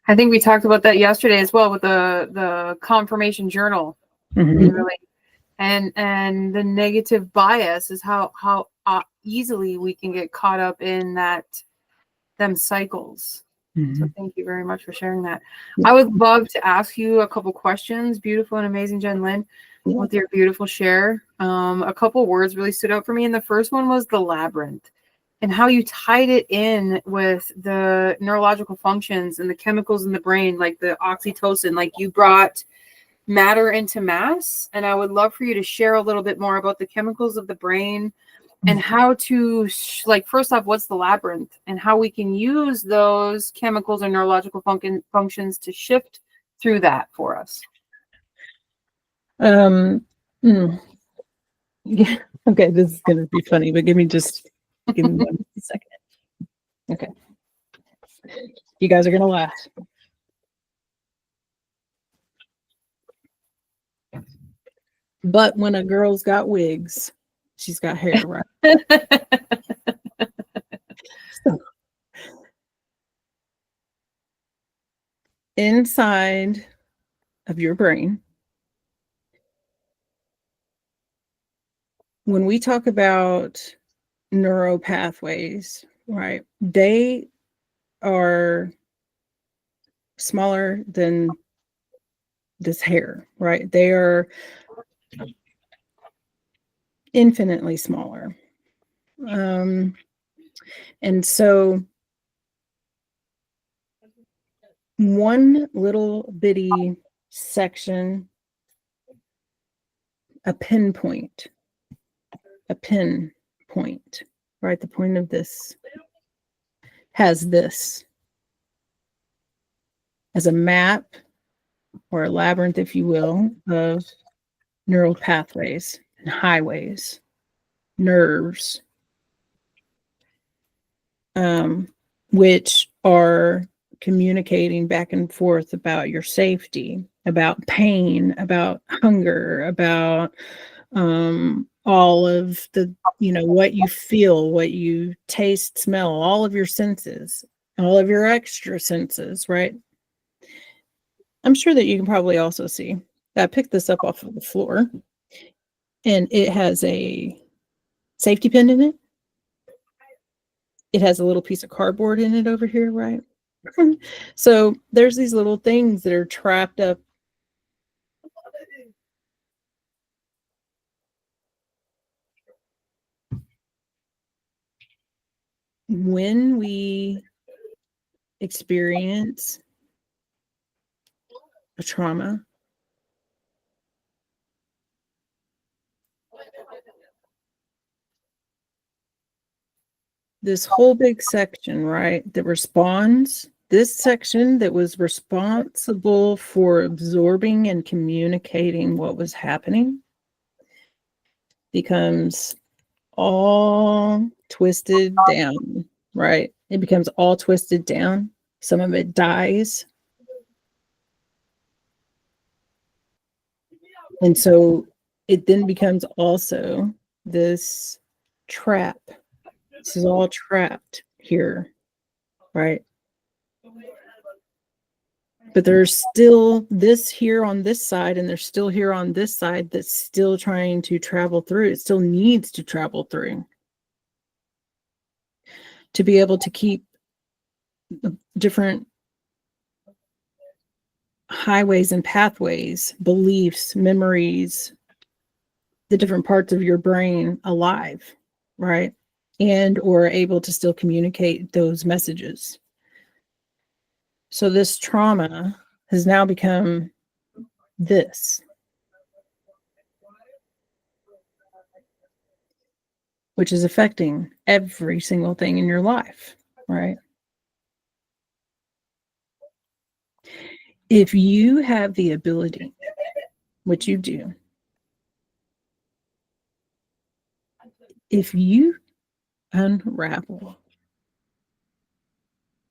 I think we talked about that yesterday as well with the confirmation journal. Really, and the negative bias is how easily we can get caught up in them cycles. So thank you very much for sharing that. I would love to ask you a couple questions. Beautiful and amazing, Jenlynn, with your beautiful share. A couple words really stood out for me, and the first one was the labyrinth, and how you tied it in with the neurological functions and the chemicals in the brain, like the oxytocin. Like you brought matter into mass, and I would love for you to share a little bit more about the chemicals of the brain and how to first off, what's the labyrinth, and how we can use those chemicals or neurological functions to shift through that for us. Yeah. Okay, this is gonna be funny, but give me 1 second. Okay. You guys are gonna laugh. But when a girl's got wigs, she's got hair, right? So, inside of your brain, when we talk about neural pathways, right, they are smaller than this hair, right? They are infinitely smaller. And so one little bitty section, a pinpoint, right? The point of this has this as a map or a labyrinth, if you will, of neural pathways and highways, nerves, which are communicating back and forth about your safety, about pain, about hunger, about all of the, what you feel, what you taste, smell, all of your senses, all of your extra senses, right? I'm sure that you can probably also see. I picked this up off of the floor, and it has a safety pin in it. It has a little piece of cardboard in it over here, right? So there's these little things that are trapped up. When we experience a trauma, this whole big section, right, that responds, this section that was responsible for absorbing and communicating what was happening, becomes all twisted down, right? It becomes all twisted down. Some of it dies. And so it then becomes also this trap. This is all trapped here, right? But there's still this here on this side, and there's still here on this side that's still trying to travel through. It still needs to travel through to be able to keep different highways and pathways, beliefs, memories, the different parts of your brain alive, right? And or able to still communicate those messages. So this trauma has now become this, which is affecting every single thing in your life, right? If you have the ability, which you do, if you unravel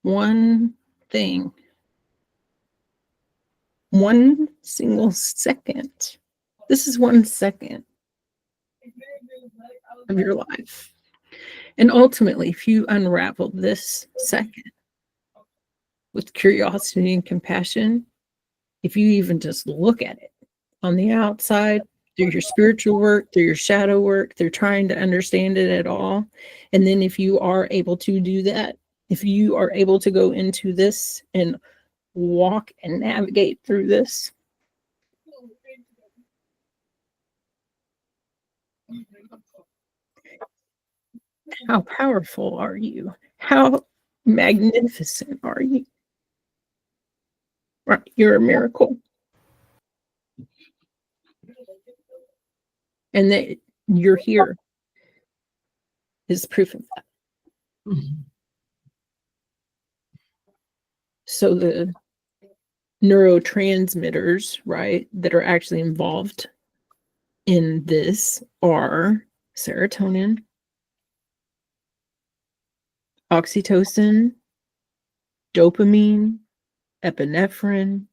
one thing, one single second, this is 1 second of your life. And ultimately, if you unravel this second with curiosity and compassion, if you even just look at it on the outside, through your spiritual work, through your shadow work, through trying to understand it at all, and then if you are able to do that, if you are able to go into this and walk and navigate through this, how powerful are you? How magnificent are you? Right, you're a miracle. And that you're here is proof of that. So the neurotransmitters, right, that are actually involved in this are serotonin, oxytocin, dopamine, epinephrine,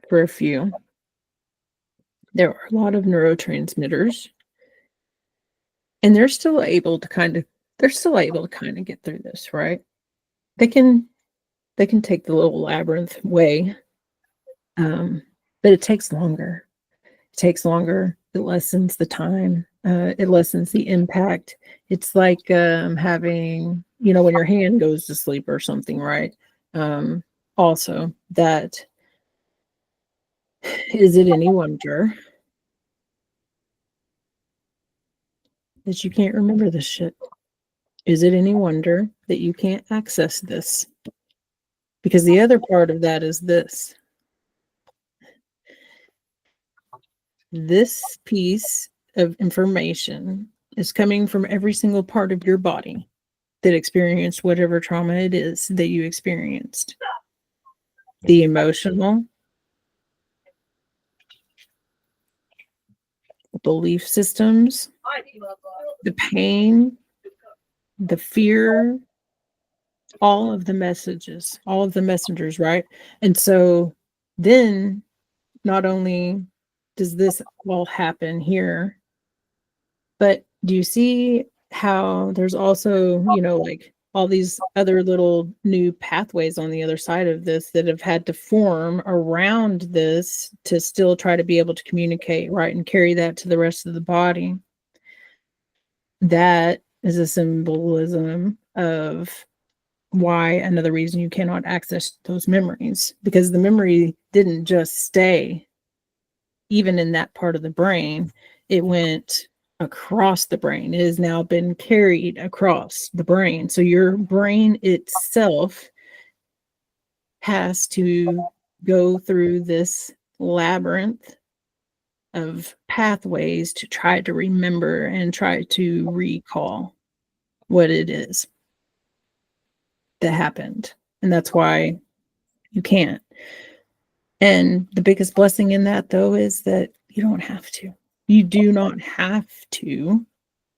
for a few. There are a lot of neurotransmitters, and they're still able to kind of get through this, right? They can take the little labyrinth way, but it takes longer. It lessens the time. It lessens the impact. It's like having, when your hand goes to sleep or something, right? Also, that is it any wonder that you can't remember this shit? Is it any wonder that you can't access this. Because the other part of that is this. This piece of information is coming from every single part of your body that experienced whatever trauma it is that you experienced. The emotional, belief systems, the pain, the fear, all of the messages, all of the messengers, right? And so then not only does this all happen here, but do you see how there's also, like all these other little new pathways on the other side of this that have had to form around this to still try to be able to communicate, right? And carry that to the rest of the body. That is a symbolism of why another reason you cannot access those memories, because the memory didn't just stay even in that part of the brain. It went across the brain. It has now been carried across the brain. So your brain itself has to go through this labyrinth of pathways to try to remember and try to recall what it is that happened. And that's why you can't. And the biggest blessing in that, though, is that you don't have to. You do not have to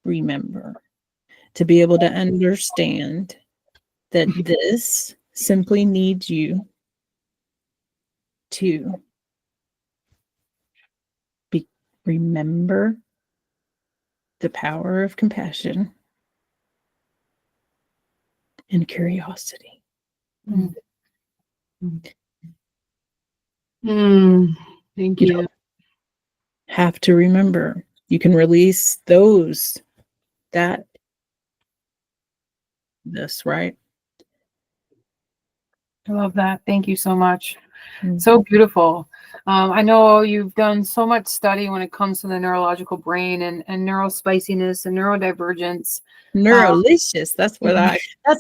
remember to be able to understand that this simply needs you to remember the power of compassion and curiosity. Thank You you. don't have to remember. You can release this, right? I love that. Thank you so much. Mm-hmm. So beautiful. I know you've done so much study when it comes to the neurological brain and neurospiciness and neurodivergence. Neurolicious. That's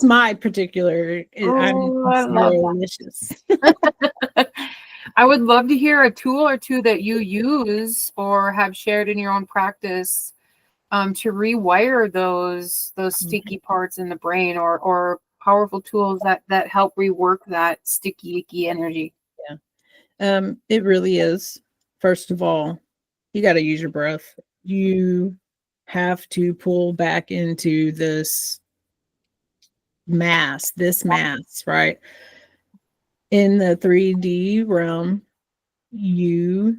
my particular. I love neurolicious. I would love to hear a tool or two that you use or have shared in your own practice to rewire those sticky parts in the brain, or powerful tools that help rework that sticky, icky energy. Yeah. It really is. First of all, you got to use your breath. You have to pull back into this mass, right? In the 3D realm, you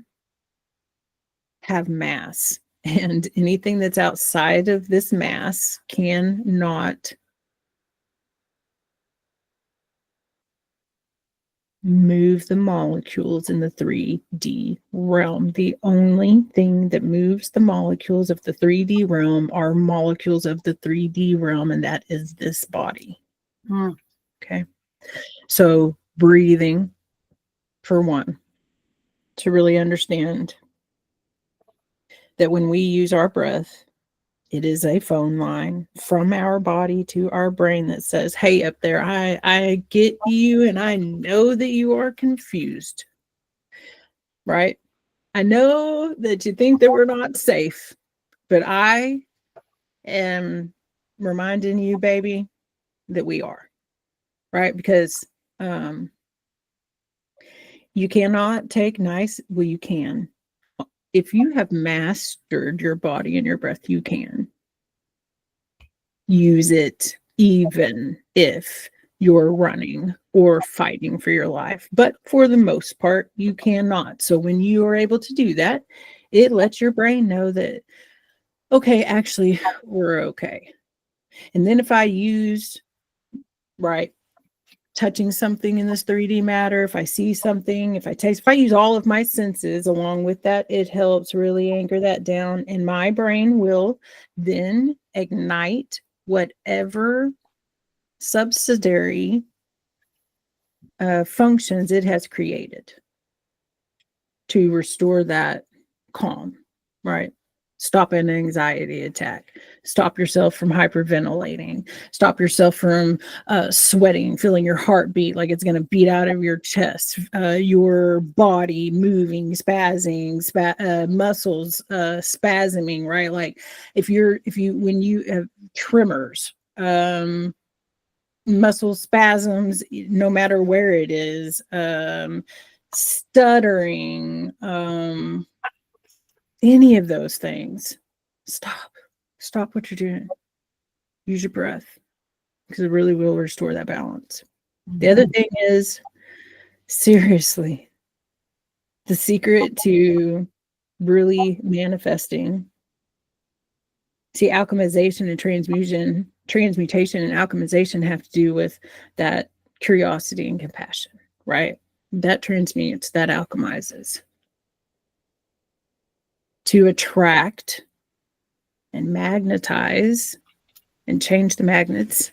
have mass, and anything that's outside of this mass cannot move the molecules in the 3D realm. The only thing that moves the molecules of the 3D realm are molecules of the 3D realm, and that is this body. Okay. So breathing, for one, to really understand that when we use our breath, it is a phone line from our body to our brain that says, hey, up there, I get you, and I know that you are confused, right? I know that you think that we're not safe, but I am reminding you, baby, that we are, right? Because you cannot take you can. If you have mastered your body and your breath, you can use it even if you're running or fighting for your life. But for the most part, you cannot. So when you are able to do that, it lets your brain know that, okay, actually, we're okay. And then if I use, right, touching something in this 3D matter, if I see something, if I taste, if I use all of my senses along with that, it helps really anchor that down. And my brain will then ignite whatever subsidiary functions it has created to restore that calm, right? Stop an anxiety attack. Stop yourself from hyperventilating. Stop yourself from sweating, feeling your heartbeat like it's going to beat out of your chest, your body moving, spazzing, muscles spasming, right? Like when you have tremors, muscle spasms, no matter where it is, stuttering, any of those things, stop what you're doing. Use your breath, because it really will restore that balance. The other thing is, seriously, the secret to really manifesting. See, alchemization and transmutation and alchemization have to do with that curiosity and compassion, right? That transmutes, that alchemizes. To attract and magnetize and change the magnets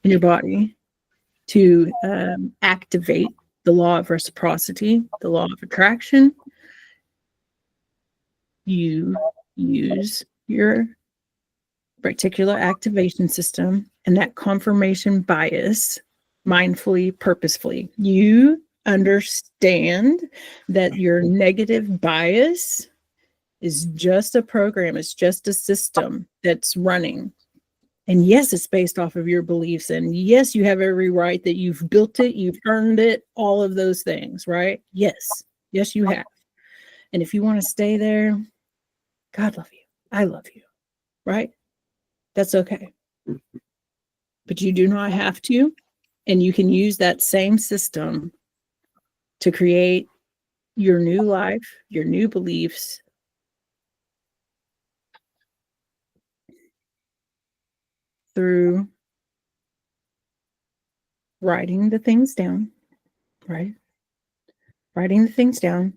in your body, to activate the law of reciprocity, the law of attraction, you use your reticular activation system and that confirmation bias mindfully, purposefully. You understand that your negative bias is just a program, it's just a system that's running. And yes, it's based off of your beliefs. And yes, you have every right that you've built it, you've earned it, all of those things, right? Yes, you have. And if you want to stay there, God love you. I love you, right? That's okay. But you do not have to. And you can use that same system to create your new life, your new beliefs, through writing the things down, right? Writing the things down,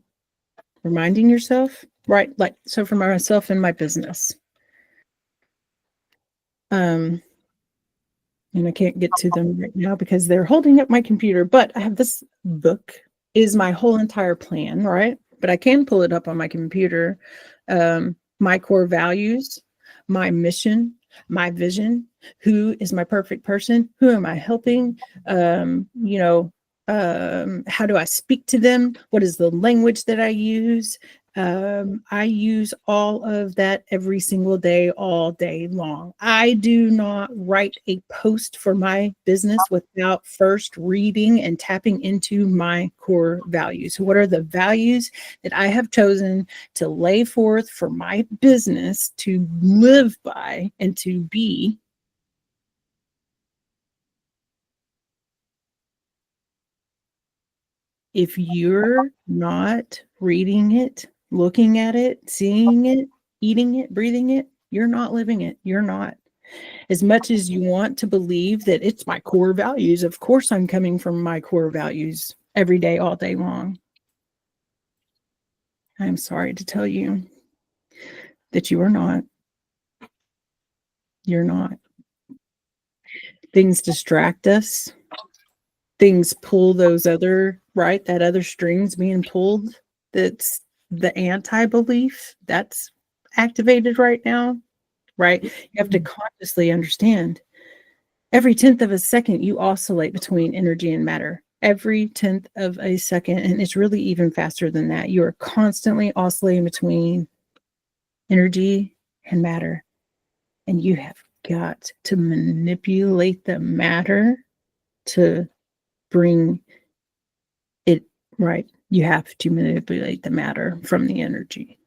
reminding yourself, right? Like, so for myself in my business, and I can't get to them right now because they're holding up my computer, but I have this book, is my whole entire plan, right? But I can pull it up on my computer. My core values, my mission, my vision, who is my perfect person, who am I helping, how do I speak to them, what is the language that I use. I use all of that every single day, all day long. I do not write a post for my business without first reading and tapping into my core values. What are the values that I have chosen to lay forth for my business to live by and to be? If you're not reading it, looking at it, seeing it, eating it, breathing it, you're not living it. You're not. As much as you want to believe that it's my core values, of course I'm coming from my core values every day, all day long. I'm sorry to tell you that you are not. You're not. Things distract us. Things pull those other, right? That other strings being pulled. That's the anti-belief that's activated right now, right? You have to consciously understand every 10th of a second, you oscillate between energy and matter. Every 10th of a second. And it's really even faster than that. You are constantly oscillating between energy and matter. And you have got to manipulate the matter to bring it right. You have to manipulate the matter from the energy.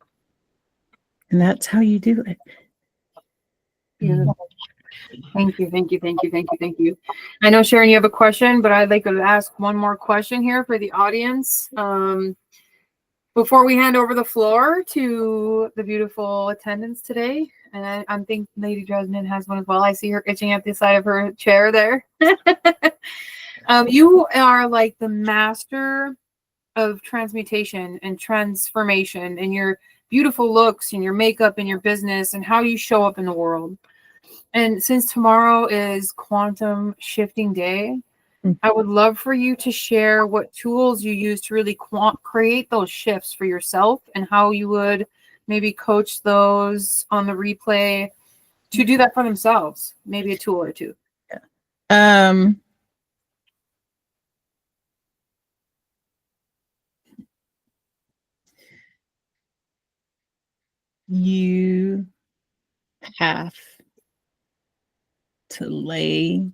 And that's how you do it. Beautiful. Thank you. I know, Sharon, you have a question, but I'd like to ask one more question here for the audience. Before we hand over the floor to the beautiful attendants today, and I think Lady Jenlynn has one as well. I see her itching at the side of her chair there. You are like the master of transmutation and transformation, and your beautiful looks and your makeup and your business and how you show up in the world. And since tomorrow is quantum shifting day, I would love for you to share what tools you use to really create those shifts for yourself, and how you would maybe coach those on the replay to do that for themselves? Maybe a tool or two. You have to lay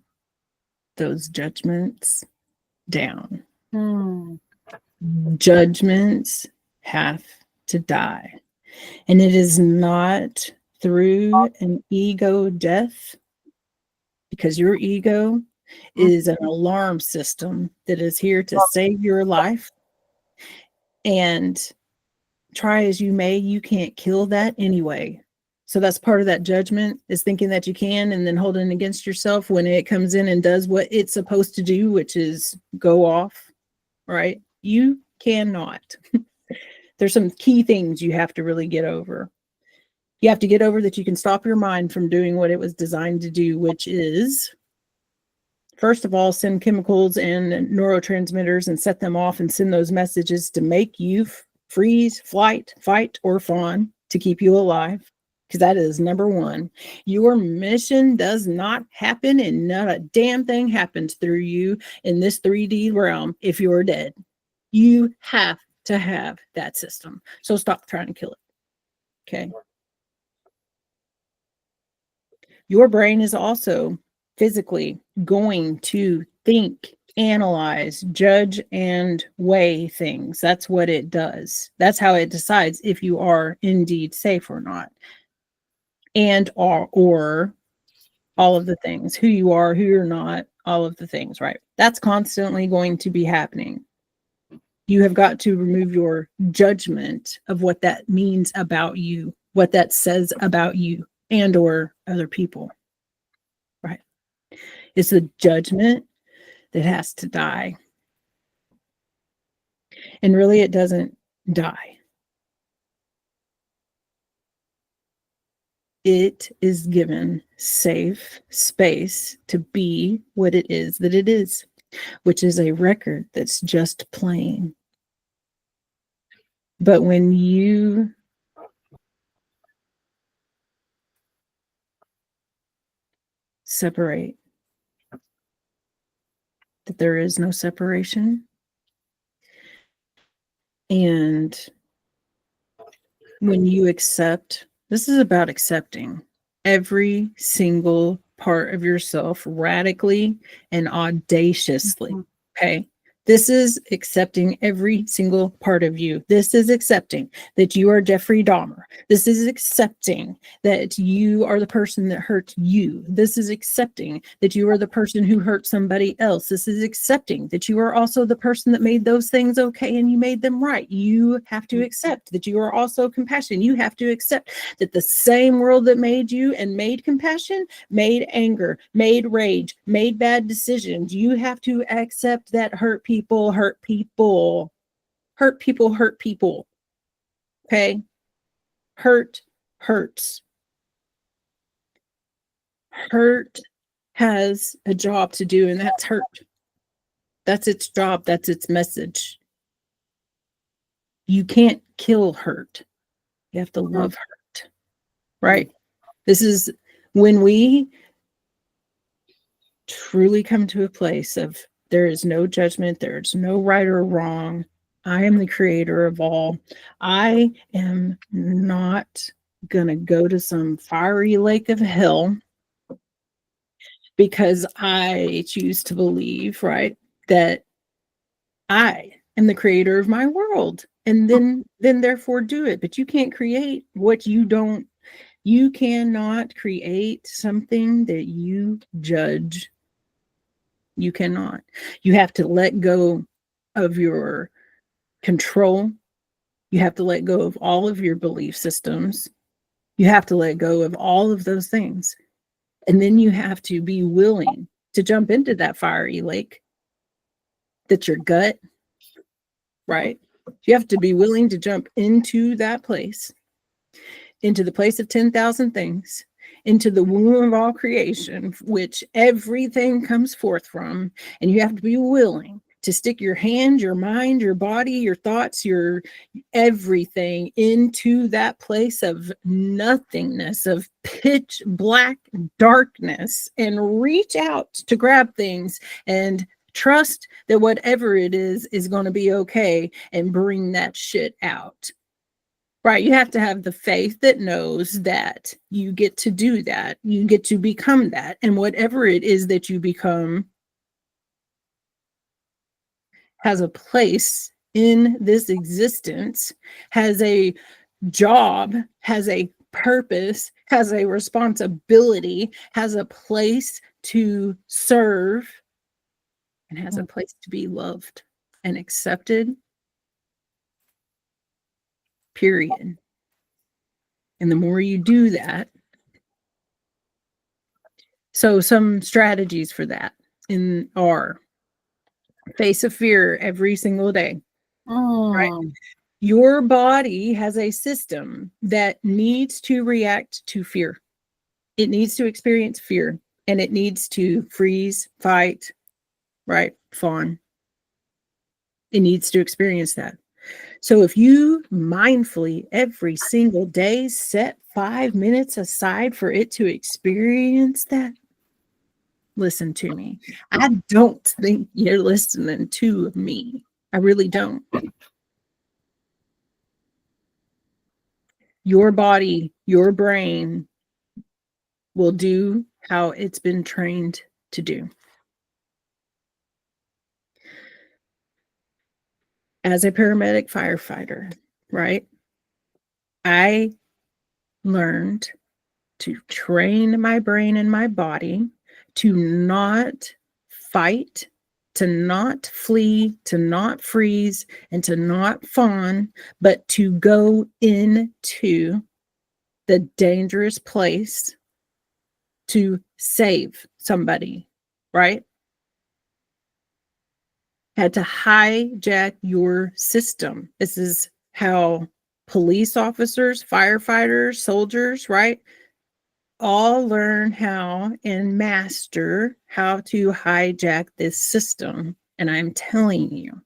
those judgments down. Judgments have to die. And it is not through an ego death, because your ego is an alarm system that is here to save your life. And try as you may, you can't kill that anyway. So that's part of that judgment, is thinking that you can and then holding it against yourself when it comes in and does what it's supposed to do, which is go off, right? You cannot. There's some key things you have to really get over. You have to get over that you can stop your mind from doing what it was designed to do, which is, first of all, send chemicals and neurotransmitters and set them off and send those messages to make you freeze, flight, fight, or fawn to keep you alive. Because that is number one. Your mission does not happen, and not a damn thing happens through you in this 3D realm if you're dead. You have to have that system. So stop trying to kill it. Okay. Your brain is also physically going to think, analyze, judge, and weigh things. That's what it does. That's how it decides if you are indeed safe or not. And or all of the things, who you are, who you're not, all of the things, right? That's constantly going to be happening. You have got to remove your judgment of what that means about you, what that says about you and or other people, right? It's the judgment that has to die. And really, it doesn't die. It is given safe space to be what it is that it is, which is a record that's just playing. But when you separate, that there is no separation, and when you accept, this is about accepting every single part of yourself radically and audaciously. Okay. This is accepting every single part of you. This is accepting that you are Jeffrey Dahmer. This is accepting that you are the person that hurt you. This is accepting that you are the person who hurt somebody else. This is accepting that you are also the person that made those things okay and you made them right. You have to accept that you are also compassion. You have to accept that the same world that made you and made compassion, made anger, made rage, made bad decisions. You have to accept that hurt people hurt people. Hurt people hurt people. Okay? Hurt hurts. Hurt has a job to do, and that's hurt. That's its job. That's its message. You can't kill hurt. You have to love hurt. Right? This is when we truly come to a place of there is no judgment, there's no right or wrong. I am the creator of all. I am not going to go to some fiery lake of hell because I choose to believe, right, that I am the creator of my world, and then therefore do it. But you can't create what you don't. You cannot create something that you judge. You cannot. You have to let go of your control. You have to let go of all of your belief systems. You have to let go of all of those things. And then you have to be willing to jump into that fiery lake that's your gut, right? You have to be willing to jump into that place, into the place of 10,000 things, into the womb of all creation, which everything comes forth from. And you have to be willing to stick your hand, your mind, your body, your thoughts, your everything into that place of nothingness, of pitch black darkness, and reach out to grab things and trust that whatever it is going to be okay, and bring that shit out. Right. You have to have the faith that knows that you get to do that. You get to become that. And whatever it is that you become has a place in this existence, has a job, has a purpose, has a responsibility, has a place to serve, and has a place to be loved and accepted. Period. And the more you do that, so some strategies for that are face a fear every single day. Right? Your body has a system that needs to react to fear. It needs to experience fear, and it needs to freeze, fight, right? Fawn. It needs to experience that. So if you mindfully every single day set 5 minutes aside for it to experience that, listen to me. I don't think you're listening to me. I really don't. Your body, your brain will do how it's been trained to do. As a paramedic firefighter, right? I learned to train my brain and my body to not fight, to not flee, to not freeze, and to not fawn, but to go into the dangerous place to save somebody, right? Had to hijack your system. This is how police officers, firefighters, soldiers, right? All learn how and master how to hijack this system. And I'm telling you,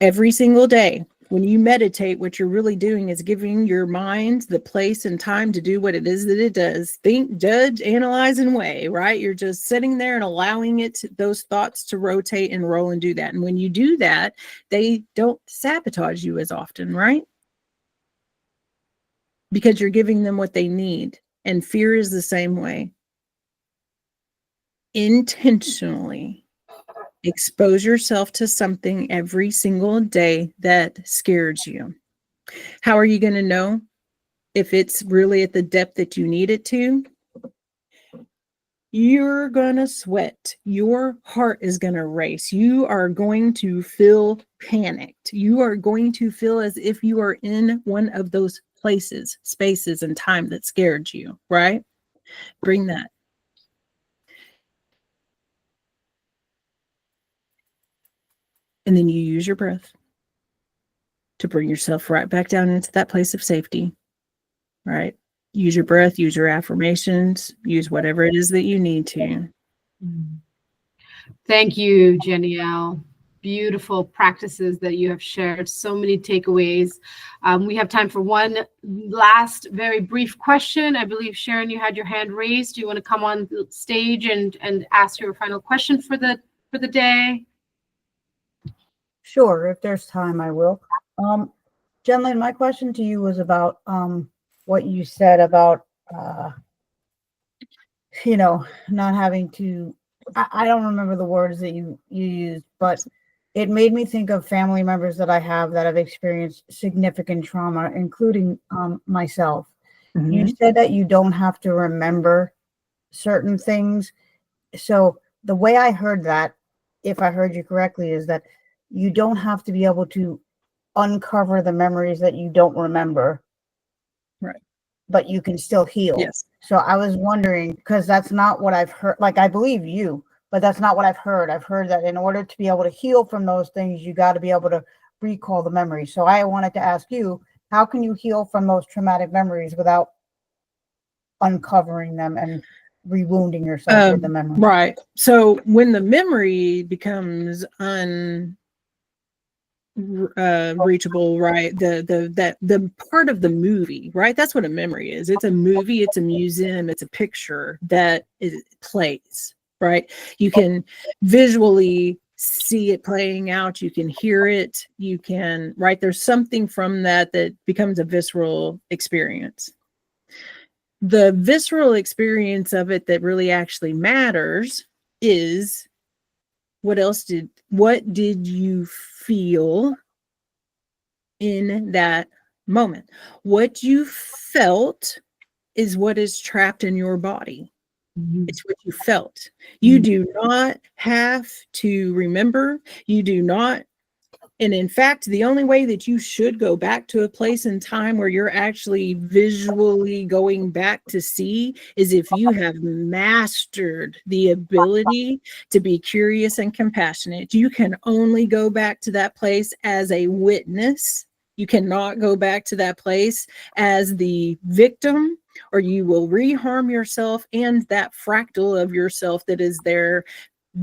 every single day, when you meditate, what you're really doing is giving your mind the place and time to do what it is that it does. Think, judge, analyze, and weigh, right? You're just sitting there and allowing those thoughts to rotate and roll and do that. And when you do that, they don't sabotage you as often, right? Because you're giving them what they need. And fear is the same way. Intentionally expose yourself to something every single day that scares you. How are you going to know if it's really at the depth that you need it to? You're going to sweat. Your heart is going to race. You are going to feel panicked. You are going to feel as if you are in one of those places, spaces, and time that scared you, right? Bring that. And then you use your breath to bring yourself right back down into that place of safety, right? Use your breath, use your affirmations, use whatever it is that you need to. Thank you, Jennielle. Beautiful practices that you have shared. So many takeaways. We have time for one last very brief question. I believe, Sharon, you had your hand raised. Do you want to come on stage and ask your final question for the day? Sure, if there's time, I will. Jenlynn, my question to you was about what you said about not having to. I don't remember the words that you used, but it made me think of family members that I have that have experienced significant trauma, including myself. Mm-hmm. You said that you don't have to remember certain things. So the way I heard that, if I heard you correctly, is that you don't have to be able to uncover the memories that you don't remember. Right. But you can still heal. Yes. So I was wondering, because that's not what I've heard. Like, I believe you, but that's not what I've heard. I've heard that in order to be able to heal from those things, you got to be able to recall the memory. So I wanted to ask you, how can you heal from those traumatic memories without uncovering them and rewounding yourself with the memory. Right. So when the memory becomes reachable, right? The part of the movie, right? That's what a memory is. It's a movie, it's a museum, it's a picture that it plays, right? You can visually see it playing out, you can hear it, you can, right? There's something from that becomes a visceral experience. The visceral experience of it that really actually matters is what did you feel in that moment? What you felt is what is trapped in your body. It's what you felt. You do not have to remember. You do not. And in fact, the only way that you should go back to a place in time where you're actually visually going back to see is if you have mastered the ability to be curious and compassionate. You can only go back to that place as a witness. You cannot go back to that place as the victim, or you will reharm yourself and that fractal of yourself that is there.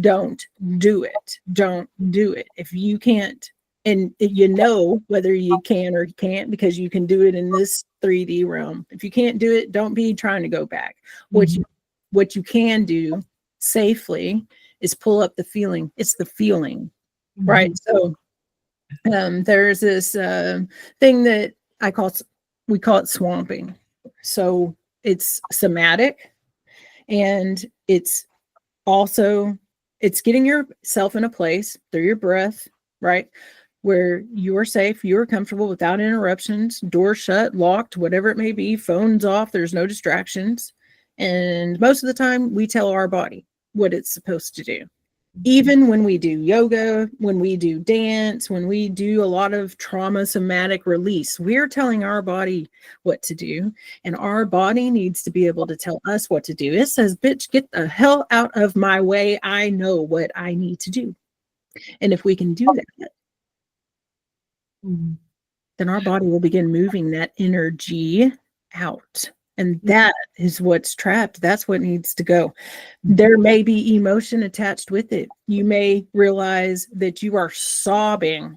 Don't do it. Don't do it. If you can't, and you know whether you can or you can't, because you can do it in this 3D realm. If you can't do it, don't be trying to go back. What you can do safely is pull up the feeling. It's the feeling, right? So there's this thing that we call it swamping. So it's somatic, and it's getting yourself in a place through your breath, right, where you're safe, you're comfortable without interruptions, door shut, locked, whatever it may be, phones off, there's no distractions. And most of the time we tell our body what it's supposed to do. Even when we do yoga, when we do dance, when we do a lot of trauma somatic release, we're telling our body what to do, and our body needs to be able to tell us what to do. It says, bitch, get the hell out of my way. I know what I need to do. And if we can do that, then our body will begin moving that energy out. And that is what's trapped. That's what needs to go. There may be emotion attached with it. You may realize that you are sobbing.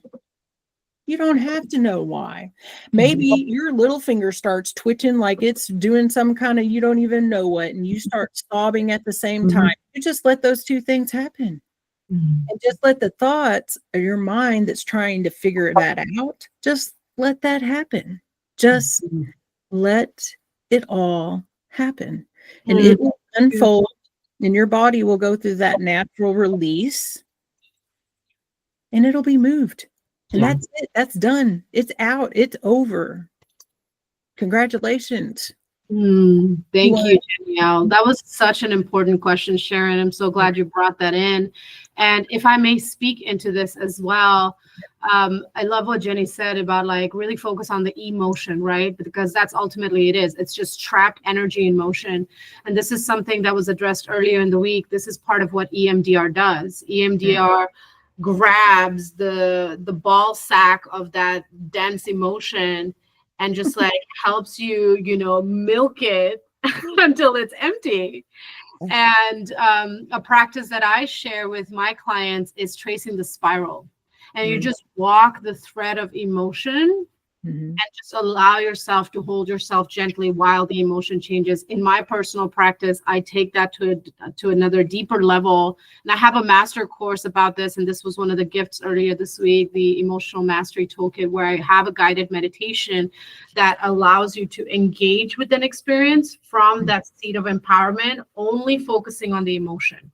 You don't have to know why. Maybe your little finger starts twitching like it's doing some kind of, you don't even know what, and you start sobbing at the same time. You just let those two things happen. And just let the thoughts of your mind that's trying to figure that out, just let that happen. Just let it all happen. And it will unfold, and your body will go through that natural release, and it'll be moved. And that's it. That's done. It's out. It's over. Congratulations. Thank you, Danielle. That was such an important question, Sharon. I'm so glad you brought that in. And if I may speak into this as well, I love what Jenny said about like really focus on the emotion, right? Because that's ultimately it is. It's just trapped energy in motion. And this is something that was addressed earlier in the week. This is part of what EMDR does. EMDR grabs the ball sack of that dense emotion and just like helps you, milk it until it's empty. And a practice that I share with my clients is tracing the spiral. And you just walk the thread of emotion and just allow yourself to hold yourself gently while the emotion changes. In my personal practice, I take that to another deeper level. And I have a master course about this. And this was one of the gifts earlier this week, the Emotional Mastery Toolkit, where I have a guided meditation that allows you to engage with an experience from that seat of empowerment, only focusing on the emotion.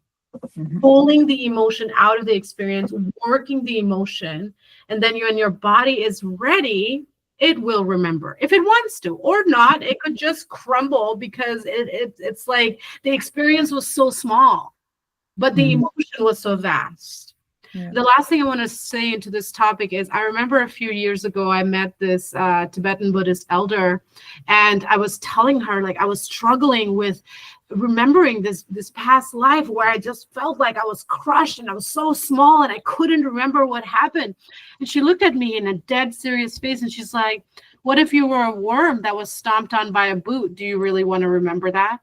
Pulling the emotion out of the experience, working the emotion, and then when your body is ready, it will remember if it wants to, or not. It could just crumble because it's like the experience was so small, but the emotion was so vast. The last thing I want to say into this topic is I remember a few years ago, I met this Tibetan Buddhist elder, and I was telling her, like, I was struggling with remembering this past life where I just felt like I was crushed and I was so small and I couldn't remember what happened. And she looked at me in a dead serious face and she's like, what if you were a worm that was stomped on by a boot? Do you really want to remember that?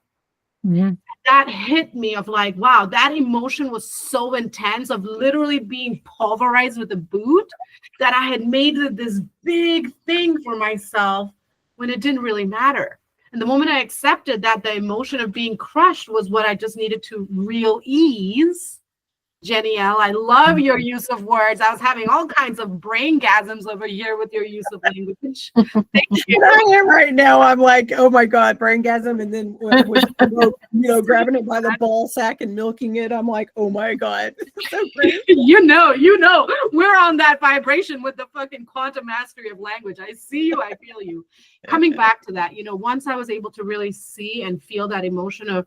that hit me of like, wow, that emotion was so intense of literally being pulverized with a boot that I had made it this big thing for myself when it didn't really matter. And the moment I accepted that the emotion of being crushed was what I just needed to real ease. Jenny L, I love your use of words. I was having all kinds of brain gasms over here with your use of language. Thank you. I am right now. I'm like, oh my God, braingasm. And then grabbing it by the ball sack and milking it. I'm like, oh my God. So great. you know, we're on that vibration with the fucking quantum mastery of language. I see you, I feel you. Coming back to that, once I was able to really see and feel that emotion of,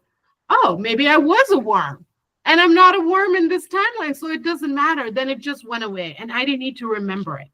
oh, maybe I was a worm. And I'm not a worm in this timeline, so it doesn't matter. Then it just went away, and I didn't need to remember it.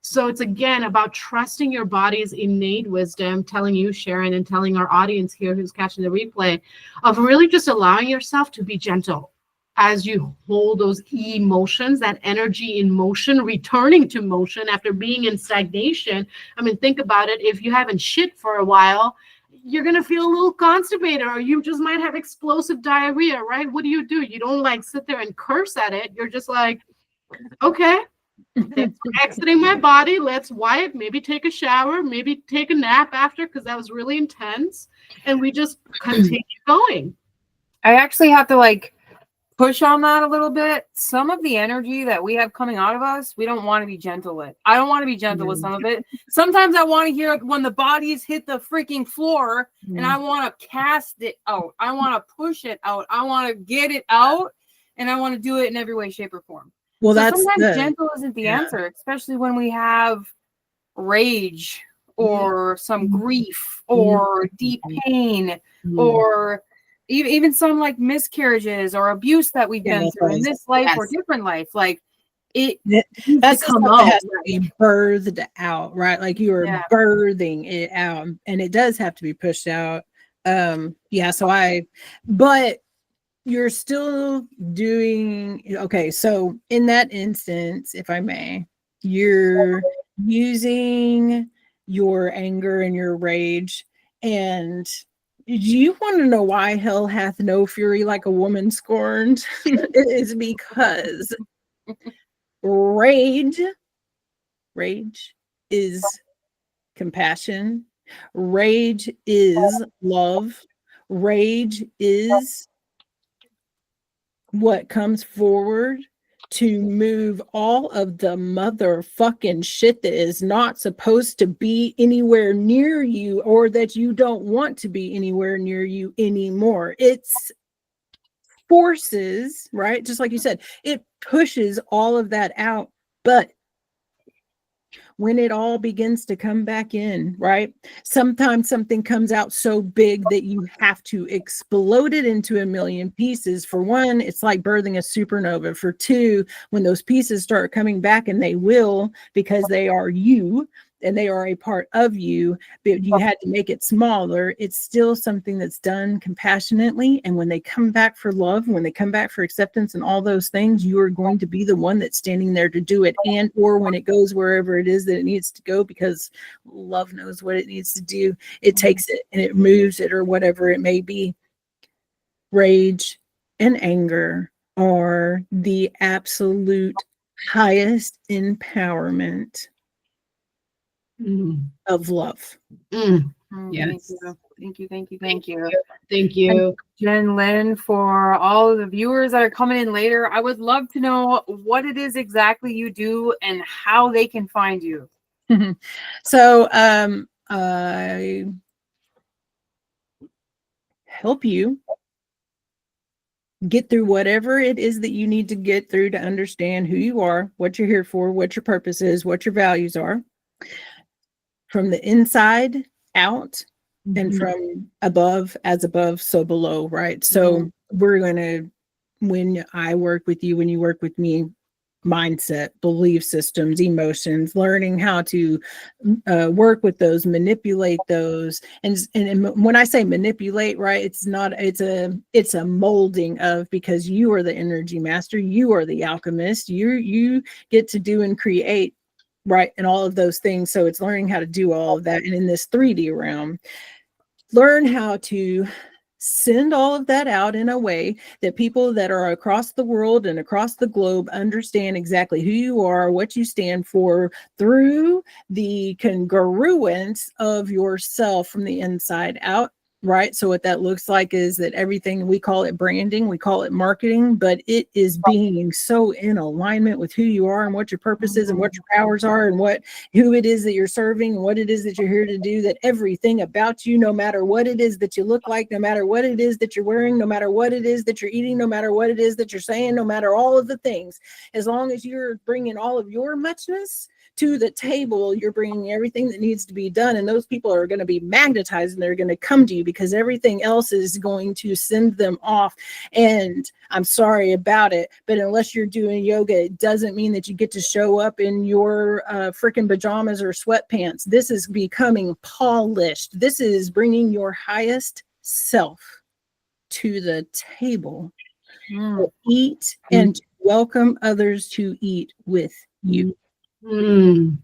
So it's, again, about trusting your body's innate wisdom, telling you, Sharon, and telling our audience here who's catching the replay, of really just allowing yourself to be gentle as you hold those emotions, that energy in motion, returning to motion after being in stagnation. I mean, think about it. If you haven't shit for a while, you're going to feel a little constipated, or you just might have explosive diarrhea, right? What do? You don't like sit there and curse at it. You're just like, okay, it's exiting my body. Let's wipe, maybe take a shower, maybe take a nap after, because that was really intense. And we just continue going. I actually have to push on that a little bit. Some of the energy that we have coming out of us, we don't want to be gentle with. I don't want to be gentle with some of it. Sometimes I want to hear it when the bodies hit the freaking floor and I want to cast it out. I want to push it out. I want to get it out, and I want to do it in every way, shape, or form. Well, so that's sometimes gentle isn't the answer, especially when we have rage or some grief or deep pain or even some miscarriages or abuse that we've been through in this life or different life. That's come out. It has to be birthed out, right? Like you are birthing it out, and it does have to be pushed out. But you're still doing okay. So in that instance, if I may, you're using your anger and your rage. And do you want to know why hell hath no fury like a woman scorned? It is because rage is compassion. Rage is love. Rage is what comes forward to move all of the motherfucking shit that is not supposed to be anywhere near you, or that you don't want to be anywhere near you anymore. It's forces, right? Just like you said, it pushes all of that out. But when it all begins to come back in, right? Sometimes something comes out so big that you have to explode it into a million pieces. For one, it's like birthing a supernova. For two, when those pieces start coming back, and they will, because they are you and they are a part of you, but you had to make it smaller. It's still something that's done compassionately. And when they come back for love, when they come back for acceptance and all those things, you are going to be the one that's standing there to do it. And or when it goes wherever it is that it needs to go, because love knows what it needs to do, it takes it and it moves it, or whatever it may be. Rage and anger are the absolute highest empowerment of love. Yes. Thank you. Thank you, Jenlynn. For all of the viewers that are coming in later, I would love to know what it is exactly you do and how they can find you. So I help you get through whatever it is that you need to get through to understand who you are, what you're here for, what your purpose is, what your values are, from the inside out, and from above, as above, so below, right? So we're going to, when I work with you, when you work with me, mindset, belief systems, emotions, learning how to work with those, manipulate those. And when I say manipulate, right, it's a molding of, because you are the energy master, you are the alchemist, you get to do and create, right, and all of those things. So it's learning how to do all of that. And in this 3D realm, learn how to send all of that out in a way that people that are across the world and across the globe understand exactly who you are, what you stand for, through the congruence of yourself from the inside out. Right. So what that looks like is that everything, we call it branding, we call it marketing, but it is being so in alignment with who you are and what your purpose is and what your powers are and who it is that you're serving and what it is that you're here to do, that everything about you, no matter what it is that you look like, no matter what it is that you're wearing, no matter what it is that you're eating, no matter what it is that you're saying, no matter all of the things, as long as you're bringing all of your muchness to the table, you're bringing everything that needs to be done, and those people are going to be magnetized and they're going to come to you because everything else is going to send them off. And I'm sorry about it, but unless you're doing yoga, it doesn't mean that you get to show up in your freaking pajamas or sweatpants. This is becoming polished. This is bringing your highest self to the table to eat and to welcome others to eat with you.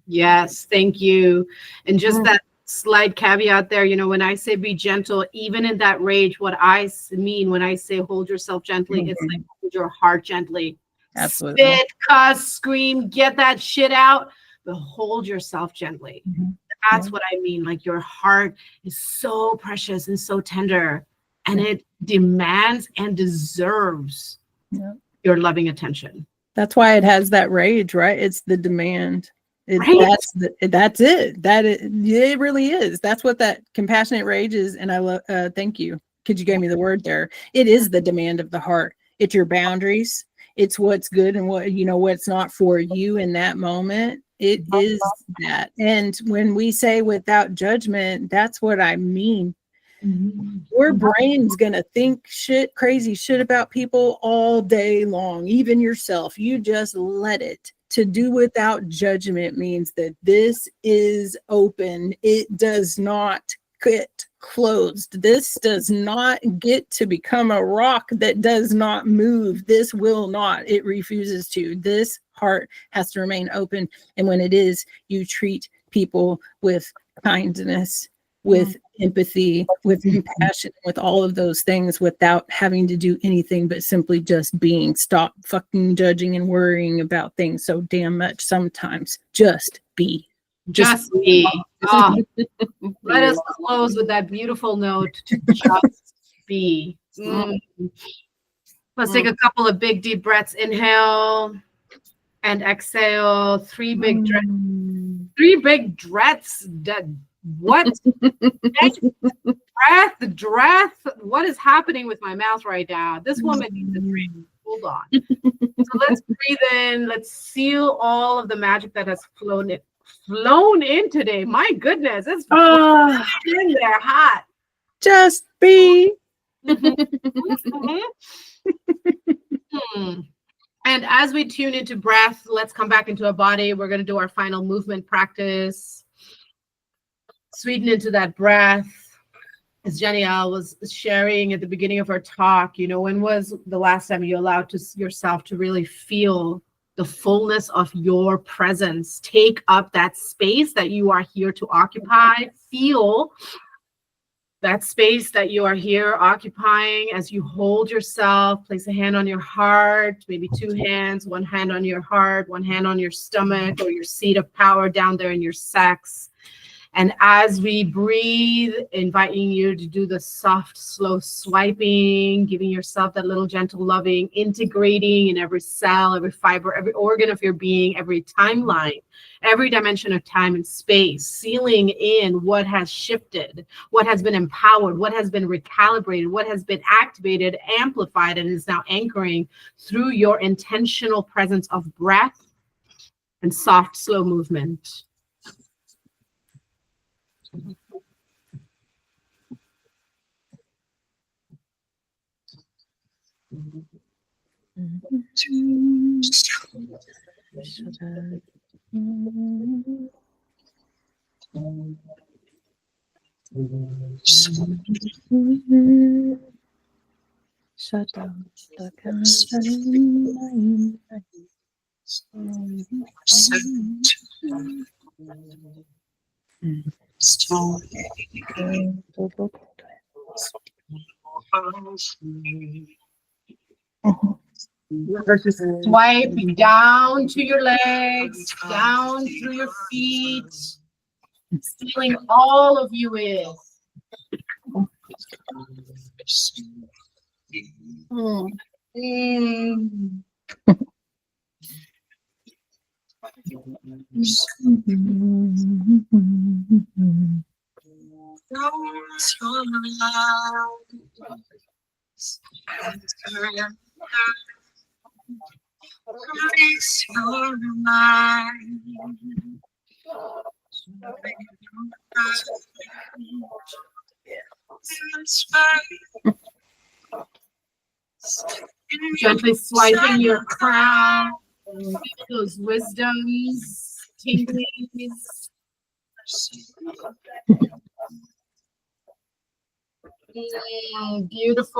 Yes, thank you. And just that slight caveat there, when I say be gentle, even in that rage, what I mean when I say hold yourself gently, it's like hold your heart gently. Absolutely. Spit, cuss, scream, get that shit out, but hold yourself gently. That's what I mean. Like, your heart is so precious and so tender, and it demands and deserves your loving attention. That's why it has that rage, right? It's the demand. Right? That's it. It really is. That's what that compassionate rage is. And I love. Thank you, because you gave me the word there. It is the demand of the heart. It's your boundaries. It's what's good and what's not for you in that moment. It is that. And when we say without judgment, that's what I mean. Your brain's gonna think crazy shit about people all day long, even yourself. You just let it. To do without judgment means that this is open. It does not get closed. This does not get to become a rock that does not move. This will not. It refuses to. This heart has to remain open. And when it is, you treat people with kindness, with empathy, with compassion, with all of those things without having to do anything but simply just being. Stop fucking judging and worrying about things so damn much sometimes. Just be. Just be. Let us close with that beautiful note to just be. Let's take a couple of big deep breaths. Inhale and exhale. Three big breaths. What? Breath. What is happening with my mouth right now? This woman needs a drink. Hold on. So let's breathe in. Let's seal all of the magic that has flown in today. My goodness, it's in there hot. Just be. And as we tune into breath, let's come back into our body. We're going to do our final movement practice. Sweeten into that breath. As Jenny Al was sharing at the beginning of our talk, when was the last time you allowed yourself to really feel the fullness of your presence? Take up that space that you are here to occupy. Feel that space that you are here occupying as you hold yourself. Place a hand on your heart, maybe two hands, one hand on your heart, one hand on your stomach or your seat of power down there in your sex. And as we breathe, inviting you to do the soft, slow swiping, giving yourself that little gentle loving, integrating in every cell, every fiber, every organ of your being, every timeline, every dimension of time and space, sealing in what has shifted, what has been empowered, what has been recalibrated, what has been activated, amplified, and is now anchoring through your intentional presence of breath and soft, slow movement. Shut down the Swipe down to your legs, down through your feet, sealing all of you in. Gently swiping your crown, feel those wisdoms, tinglies. Beautiful.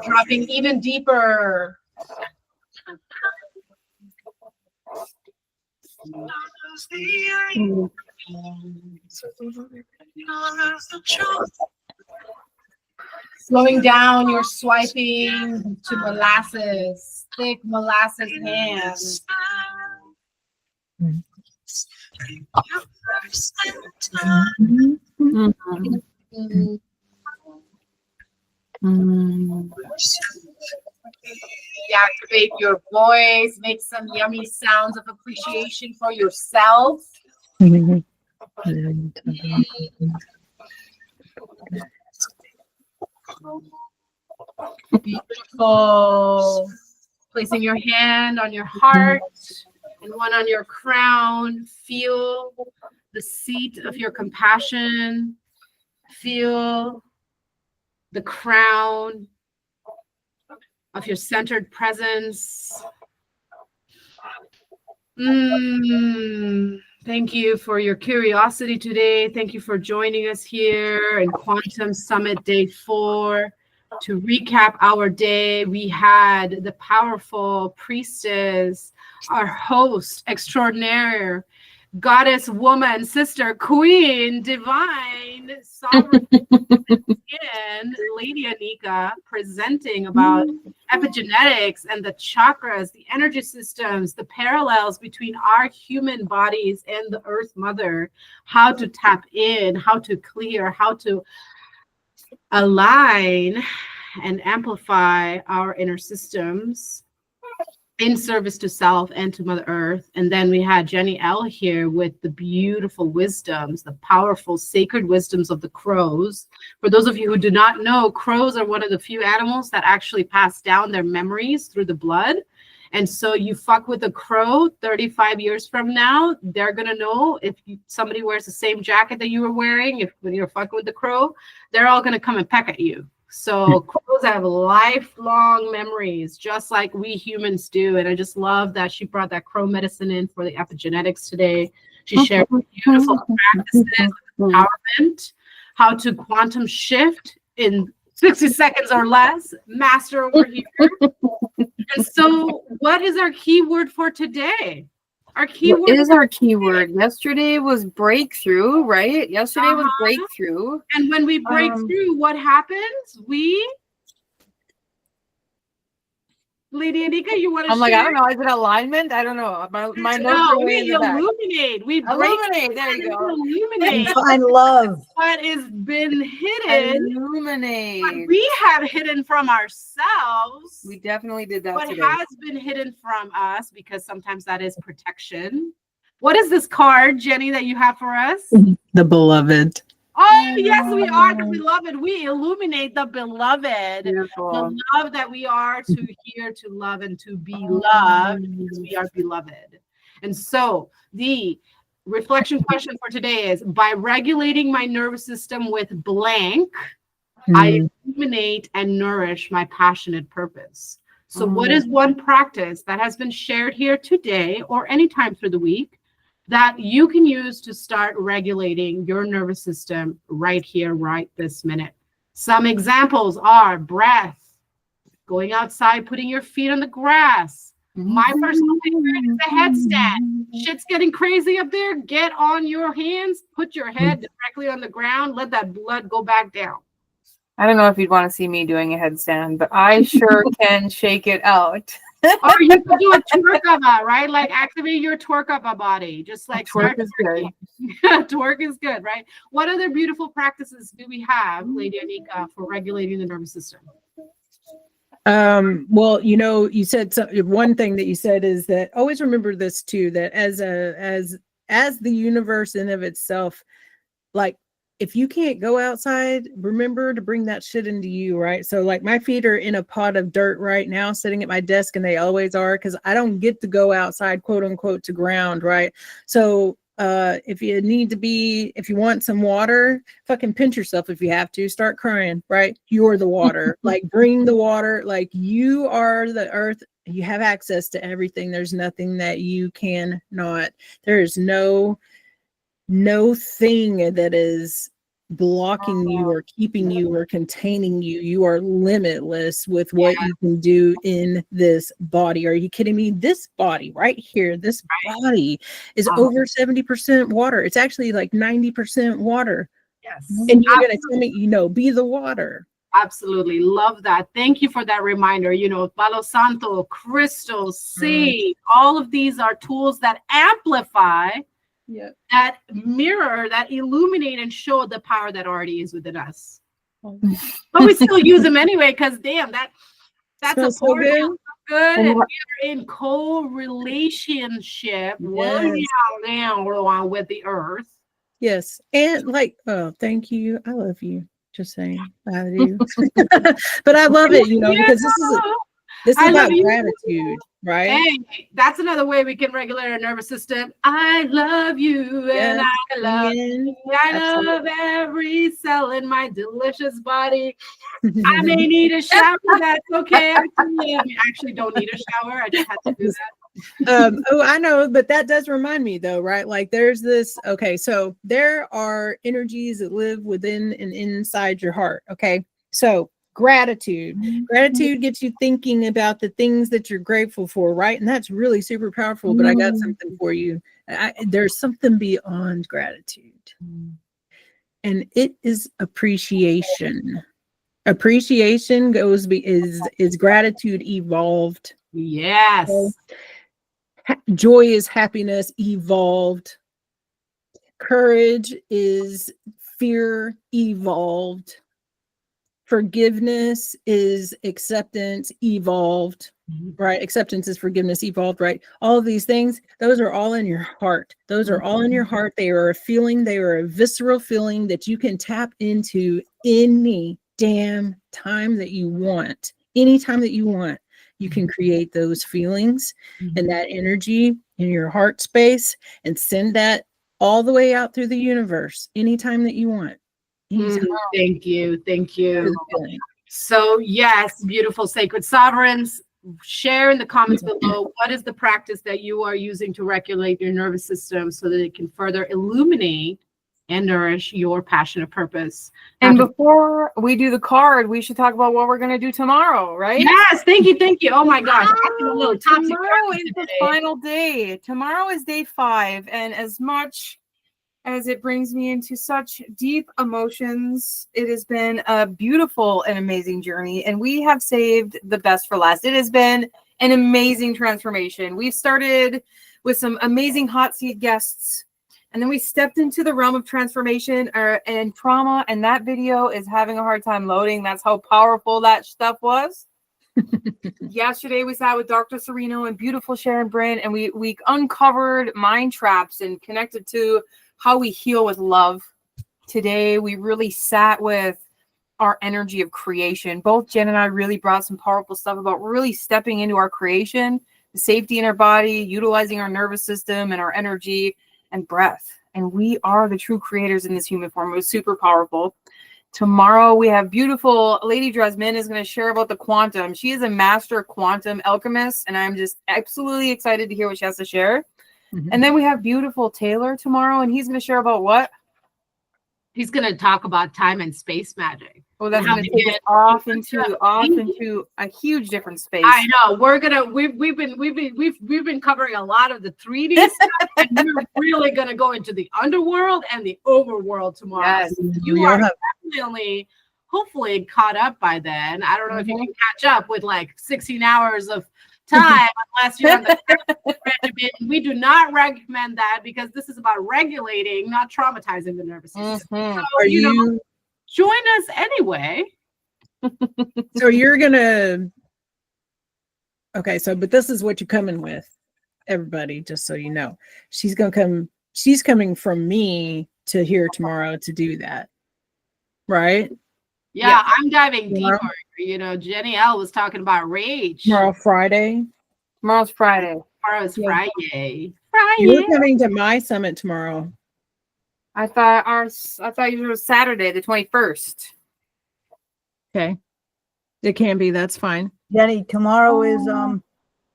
Dropping even deeper. Slowing down your swiping to molasses, thick molasses hands. Activate your voice, make some yummy sounds of appreciation for yourself. Beautiful. Placing your hand on your heart and one on your crown. Feel the seat of your compassion. Feel the crown of your centered presence. Thank you for your curiosity today. Thank you for joining us here in Quantum Summit Day 4. To recap our day, we had the powerful priestess, our host extraordinaire, goddess, woman, sister, queen, divine, sovereign, and Lady Anika presenting about epigenetics and the chakras, the energy systems, the parallels between our human bodies and the Earth Mother, how to tap in, how to clear, how to align and amplify our inner systems in service to self and to Mother Earth. And then we had Jenny L here with the beautiful wisdoms, the powerful sacred wisdoms of the crows. For those of you who do not know, crows are one of the few animals that actually pass down their memories through the blood. And so you fuck with a crow 35 years from now, they're going to know if somebody wears the same jacket that you were wearing, when you're fucking with the crow, they're all going to come and peck at you. So crows have lifelong memories, just like we humans do. And I just love that she brought that crow medicine in for the epigenetics today. She shared beautiful practices, empowerment, how to quantum shift in 60 seconds or less, master over here. And so what is our keyword for today? Our keyword what is our keyword? Yesterday was breakthrough, right? Yesterday was breakthrough. And when we break through, what happens? Lady Anika, you want to share? I'm like, I don't know. Is it alignment? I don't know. My notes are way in the back. Illuminate. We illuminate. There you go. Illuminate. Find love. What has been hidden. Illuminate. What we have hidden from ourselves. We definitely did that what today. Has been hidden from us, because sometimes that is protection. What is this card, Jenny, that you have for us? The beloved. Oh, yes, we are the beloved. We illuminate the beloved. Beautiful. The love that we are here to love and to be loved, because we are beloved. And so the reflection question for today is, by regulating my nervous system with blank, I illuminate and nourish my passionate purpose. So what is one practice that has been shared here today or anytime through the week that you can use to start regulating your nervous system right here, right this minute? Some examples are breath, going outside, putting your feet on the grass, My personal favorite is the headstand. Shit's getting crazy up there. Get on your hands, put your head directly on the ground, let that blood go back down. I don't know if you'd want to see me doing a headstand, but I sure can shake it out. Or you could do a twerk-up, right? Like activate your twerk-up body. Just like Twerk is good. Twerk is good, right? What other beautiful practices do we have, Lady Anika, for regulating the nervous system? Well, you said one thing that you said is that always remember this too, that as the universe in of itself, like if you can't go outside, remember to bring that shit into you, right? So like my feet are in a pot of dirt right now, sitting at my desk, and they always are, because I don't get to go outside, quote unquote, to ground, right? So if you want some water, fucking pinch yourself if you have to, start crying, right? You're the water. Like bring the water, like you are the earth. You have access to everything. There's nothing that you cannot. There is no thing that is blocking you or keeping you or containing you. You are limitless with what you can do in this body. Are you kidding me? This body right here, this body is over 70% water. It's actually like 90% water. Yes. And you're going to tell me, be the water. Absolutely. Love that. Thank you for that reminder. Palo Santo, crystal, seed, all of these are tools that amplify, that mirror, that illuminate and show the power that already is within us. But we still use them anyway, because damn, that's a so good. And we are in co-relationship with the earth. Yes. And thank you. I love you. Just saying, I do. But I love it, because this is about gratitude, right? Hey, that's another way we can regulate our nervous system. I love you, and I love you. I love every cell in my delicious body. I may need a shower. That's okay. I actually don't need a shower. I just had to do that. I know, but that does remind me though, right? Like there's this, okay, so there are energies that live within and inside your heart. Okay. So gratitude gets you thinking about the things that you're grateful for, right? And that's really super powerful. But I got something for you. There's something beyond gratitude, and it is appreciation. Appreciation is gratitude evolved. Yes. Okay? Joy is happiness evolved. Courage is fear evolved. Forgiveness is acceptance evolved, right? Acceptance is forgiveness evolved, right? All of these things, those are all in your heart. Those are all in your heart. They are a feeling. They are a visceral feeling that you can tap into any damn time that you want. Anytime that you want, you can create those feelings and that energy in your heart space and send that all the way out through the universe anytime that you want. Thank you. So yes, beautiful sacred sovereigns, share in the comments below what is the practice that you are using to regulate your nervous system so that it can further illuminate and nourish your passionate purpose. And before we do the card, we should talk about what we're going to do tomorrow, right? Yes, thank you. Oh my gosh. Tomorrow is the final day. Tomorrow is day 5. And as much as it brings me into such deep emotions, it has been a beautiful and amazing journey. And we have saved the best for last. It has been an amazing transformation. We started with some amazing hot seat guests. And then we stepped into the realm of transformation and trauma, and that video is having a hard time loading. That's how powerful that stuff was. Yesterday, we sat with Dr. Sereno and beautiful Sharon Bryn, and we uncovered mind traps and connected to how we heal with love. Today, we really sat with our energy of creation. Both Jen and I really brought some powerful stuff about really stepping into our creation, the safety in our body, utilizing our nervous system and our energy and breath. And we are the true creators in this human form. It was super powerful. Tomorrow we have beautiful Lady Dresmin is going to share about the quantum. She is a master quantum alchemist, and I'm just absolutely excited to hear what she has to share. And then we have beautiful Taylor tomorrow, and he's going to share about what? He's going to talk about time and space magic. Oh, that's How going to to take us get- off into a huge different space. I know we've been covering a lot of the 3D stuff, and we're really gonna go into the underworld and the overworld tomorrow. Yes. So you You'll are have- definitely, hopefully, caught up by then. I don't know if you Mhm. can catch up with like 16 hours of time, unless you're on the regimen. We do not recommend that because this is about regulating, not traumatizing the nervous system. Mhm. So, Are you know, you? join us anyway. So you're gonna. Okay, so but this is what you're coming with, everybody. Just so you know, she's gonna come. She's coming from me to here tomorrow to do that, right? Yeah, Yeah. I'm diving Tomorrow? deeper. You know, Jenny L was talking about rage. Tomorrow, Friday. Tomorrow's Friday. Tomorrow's Yeah. Friday. You're Friday. coming to my summit tomorrow. I thought yours was Saturday, the 21st. Okay, it can be. That's fine. Jenny, tomorrow is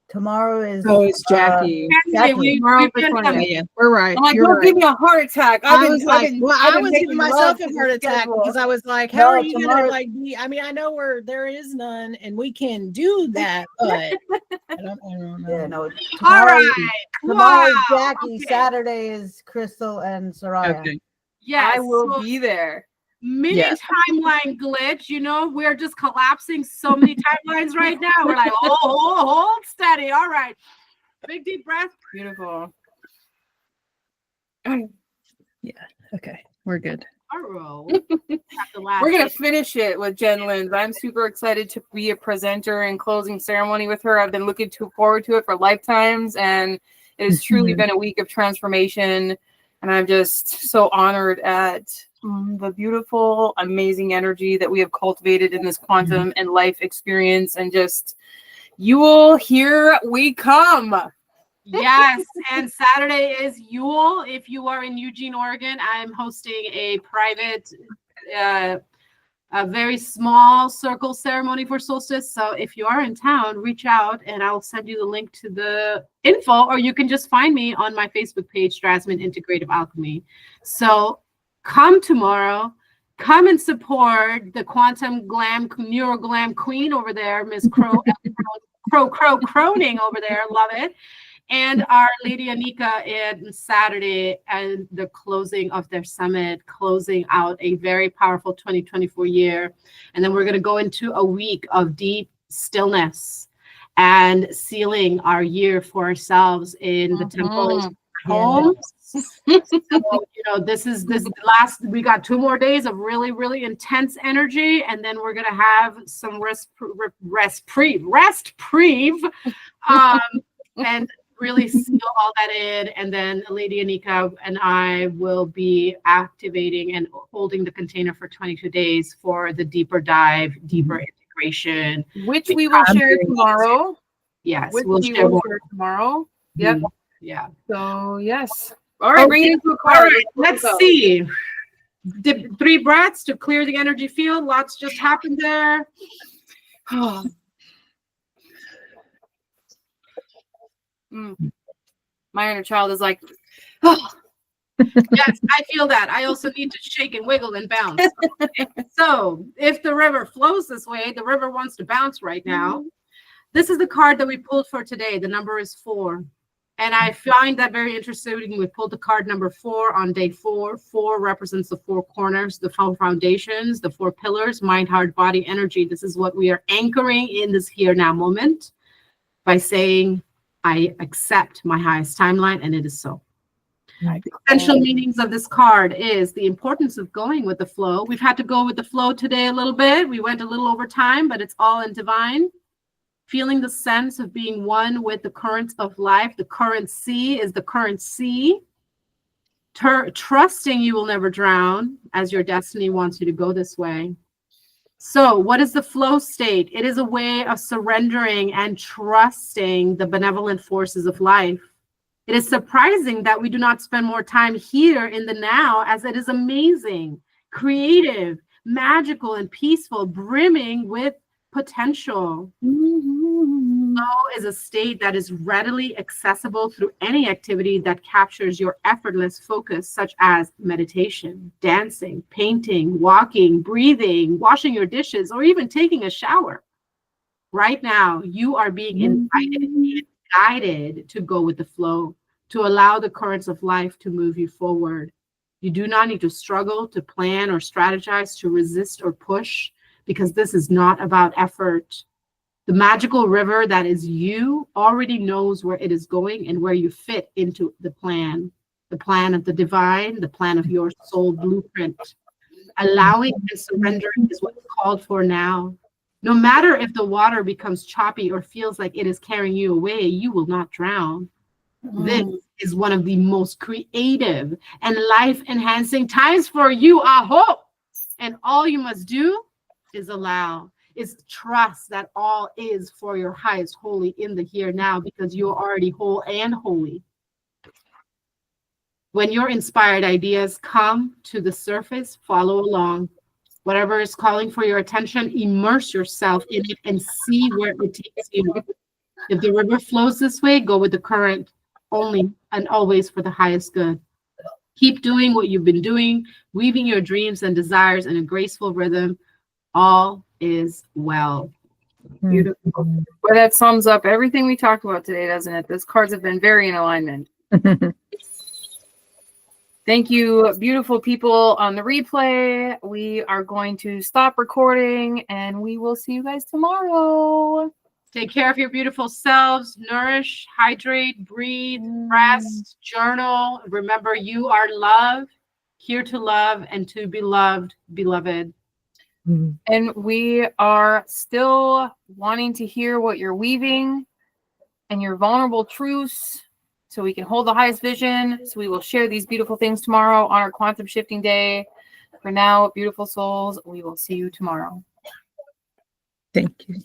tomorrow is Oh, it's Jackie. Anyway, Jackie. Tomorrow's the been, 20th. Yeah, we're right. I'm like, You're don't right. give me a heart attack. I was like, I was making giving myself love a to heart the attack schedule. because I was like, how No, are you gonna tomorrow- like be? I mean, I know where there is none, and we can do that, but I don't know. Yeah, no. all Tomorrow, right. tomorrow is Wow. Jackie. Okay. Saturday is Crystal and Soraya. Okay. Yes. I will so be there. mini Yes. timeline glitch. You know, we're just collapsing so many timelines right now. We're like, oh, hold steady. All right. Big deep breath. Beautiful. Okay, we're good. Tomorrow. At the last We're gonna day. finish it with Jenlynn. I'm super excited to be a presenter and closing ceremony with her. I've been looking forward to it for lifetimes, and it has truly been a week of transformation. And I'm just so honored at the beautiful, amazing energy that we have cultivated in this quantum and life experience. And just, Yule, here we come. Yes, and Saturday is Yule. If you are in Eugene, Oregon, I'm hosting a private, a very small circle ceremony for solstice. So if you are in town, reach out and I'll send you the link to the info, or you can just find me on my Facebook page, Strasman Integrative Alchemy. So come tomorrow. Come and support the quantum glam, neuro glam queen over there, Miss Croning over there. Love it. And our Lady Anika on Saturday and the closing of their summit, closing out a very powerful 2024 year. And then we're going to go into a week of deep stillness and sealing our year for ourselves in the temples, homes. So, you know, this is the last, we got 2 more days of really, really intense energy. And then we're going to have some rest and really seal all that in. And then Lady Anika and I will be activating and holding the container for 22 days for the deeper dive, deeper integration. Which we will share tomorrow. Yes, Which we'll we share will more. share tomorrow. Yep. Yeah. So, yes. All right, bring it into a All card. right, let's see. 3 breaths to clear the energy field. Lots just happened there. My inner child is like, Yes, I feel that. I also need to shake and wiggle and bounce. Okay. So if the river flows this way, the river wants to bounce right now. This is the card that we pulled for today. The number is 4. And I find that very interesting. We pulled the card number 4 on day 4. 4 represents the 4 corners, the 4 foundations, the 4 pillars, mind, heart, body, energy. This is what we are anchoring in this here now moment by saying, I accept my highest timeline, and it is so. Right. The essential meanings of this card is the importance of going with the flow. We've had to go with the flow today a little bit. We went a little over time, but it's all in divine. Feeling the sense of being one with the currents of life. The current sea is the current sea. Trusting you will never drown, as your destiny wants you to go this way. So what is the flow state? It is a way of surrendering and trusting the benevolent forces of life. It is surprising that we do not spend more time here in the now, as it is amazing, creative, magical, and peaceful, brimming with potential. Flow is a state that is readily accessible through any activity that captures your effortless focus, such as meditation, dancing, painting, walking, breathing, washing your dishes, or even taking a shower. Right now, you are being invited and guided to go with the flow, to allow the currents of life to move you forward. You do not need to struggle, to plan or strategize, to resist or push, because this is not about effort. The magical river that is you already knows where it is going and where you fit into the plan of the divine, the plan of your soul blueprint. Allowing and surrendering is what's called for now. No matter if the water becomes choppy or feels like it is carrying you away, you will not drown. This is one of the most creative and life-enhancing times for you, Aho. And all you must do is allow, is trust that all is for your highest holy in the here now, because you're already whole and holy. When your inspired ideas come to the surface, follow along. Whatever is calling for your attention, immerse yourself in it and see where it takes you. If the river flows this way, go with the current, only and always for the highest good. Keep doing what you've been doing, weaving your dreams and desires in a graceful rhythm. All is well. Beautiful. Well, that sums up everything we talked about today, doesn't it? Those cards have been very in alignment. Thank you, beautiful people on the replay. We are going to stop recording and we will see you guys tomorrow. Take care of your beautiful selves. Nourish, hydrate, breathe, rest, journal. Remember, you are love, here to love and to be loved, beloved. And we are still wanting to hear what you're weaving and your vulnerable truths, so we can hold the highest vision. So we will share these beautiful things tomorrow on our quantum shifting day. For now, beautiful souls, we will see you tomorrow. Thank you.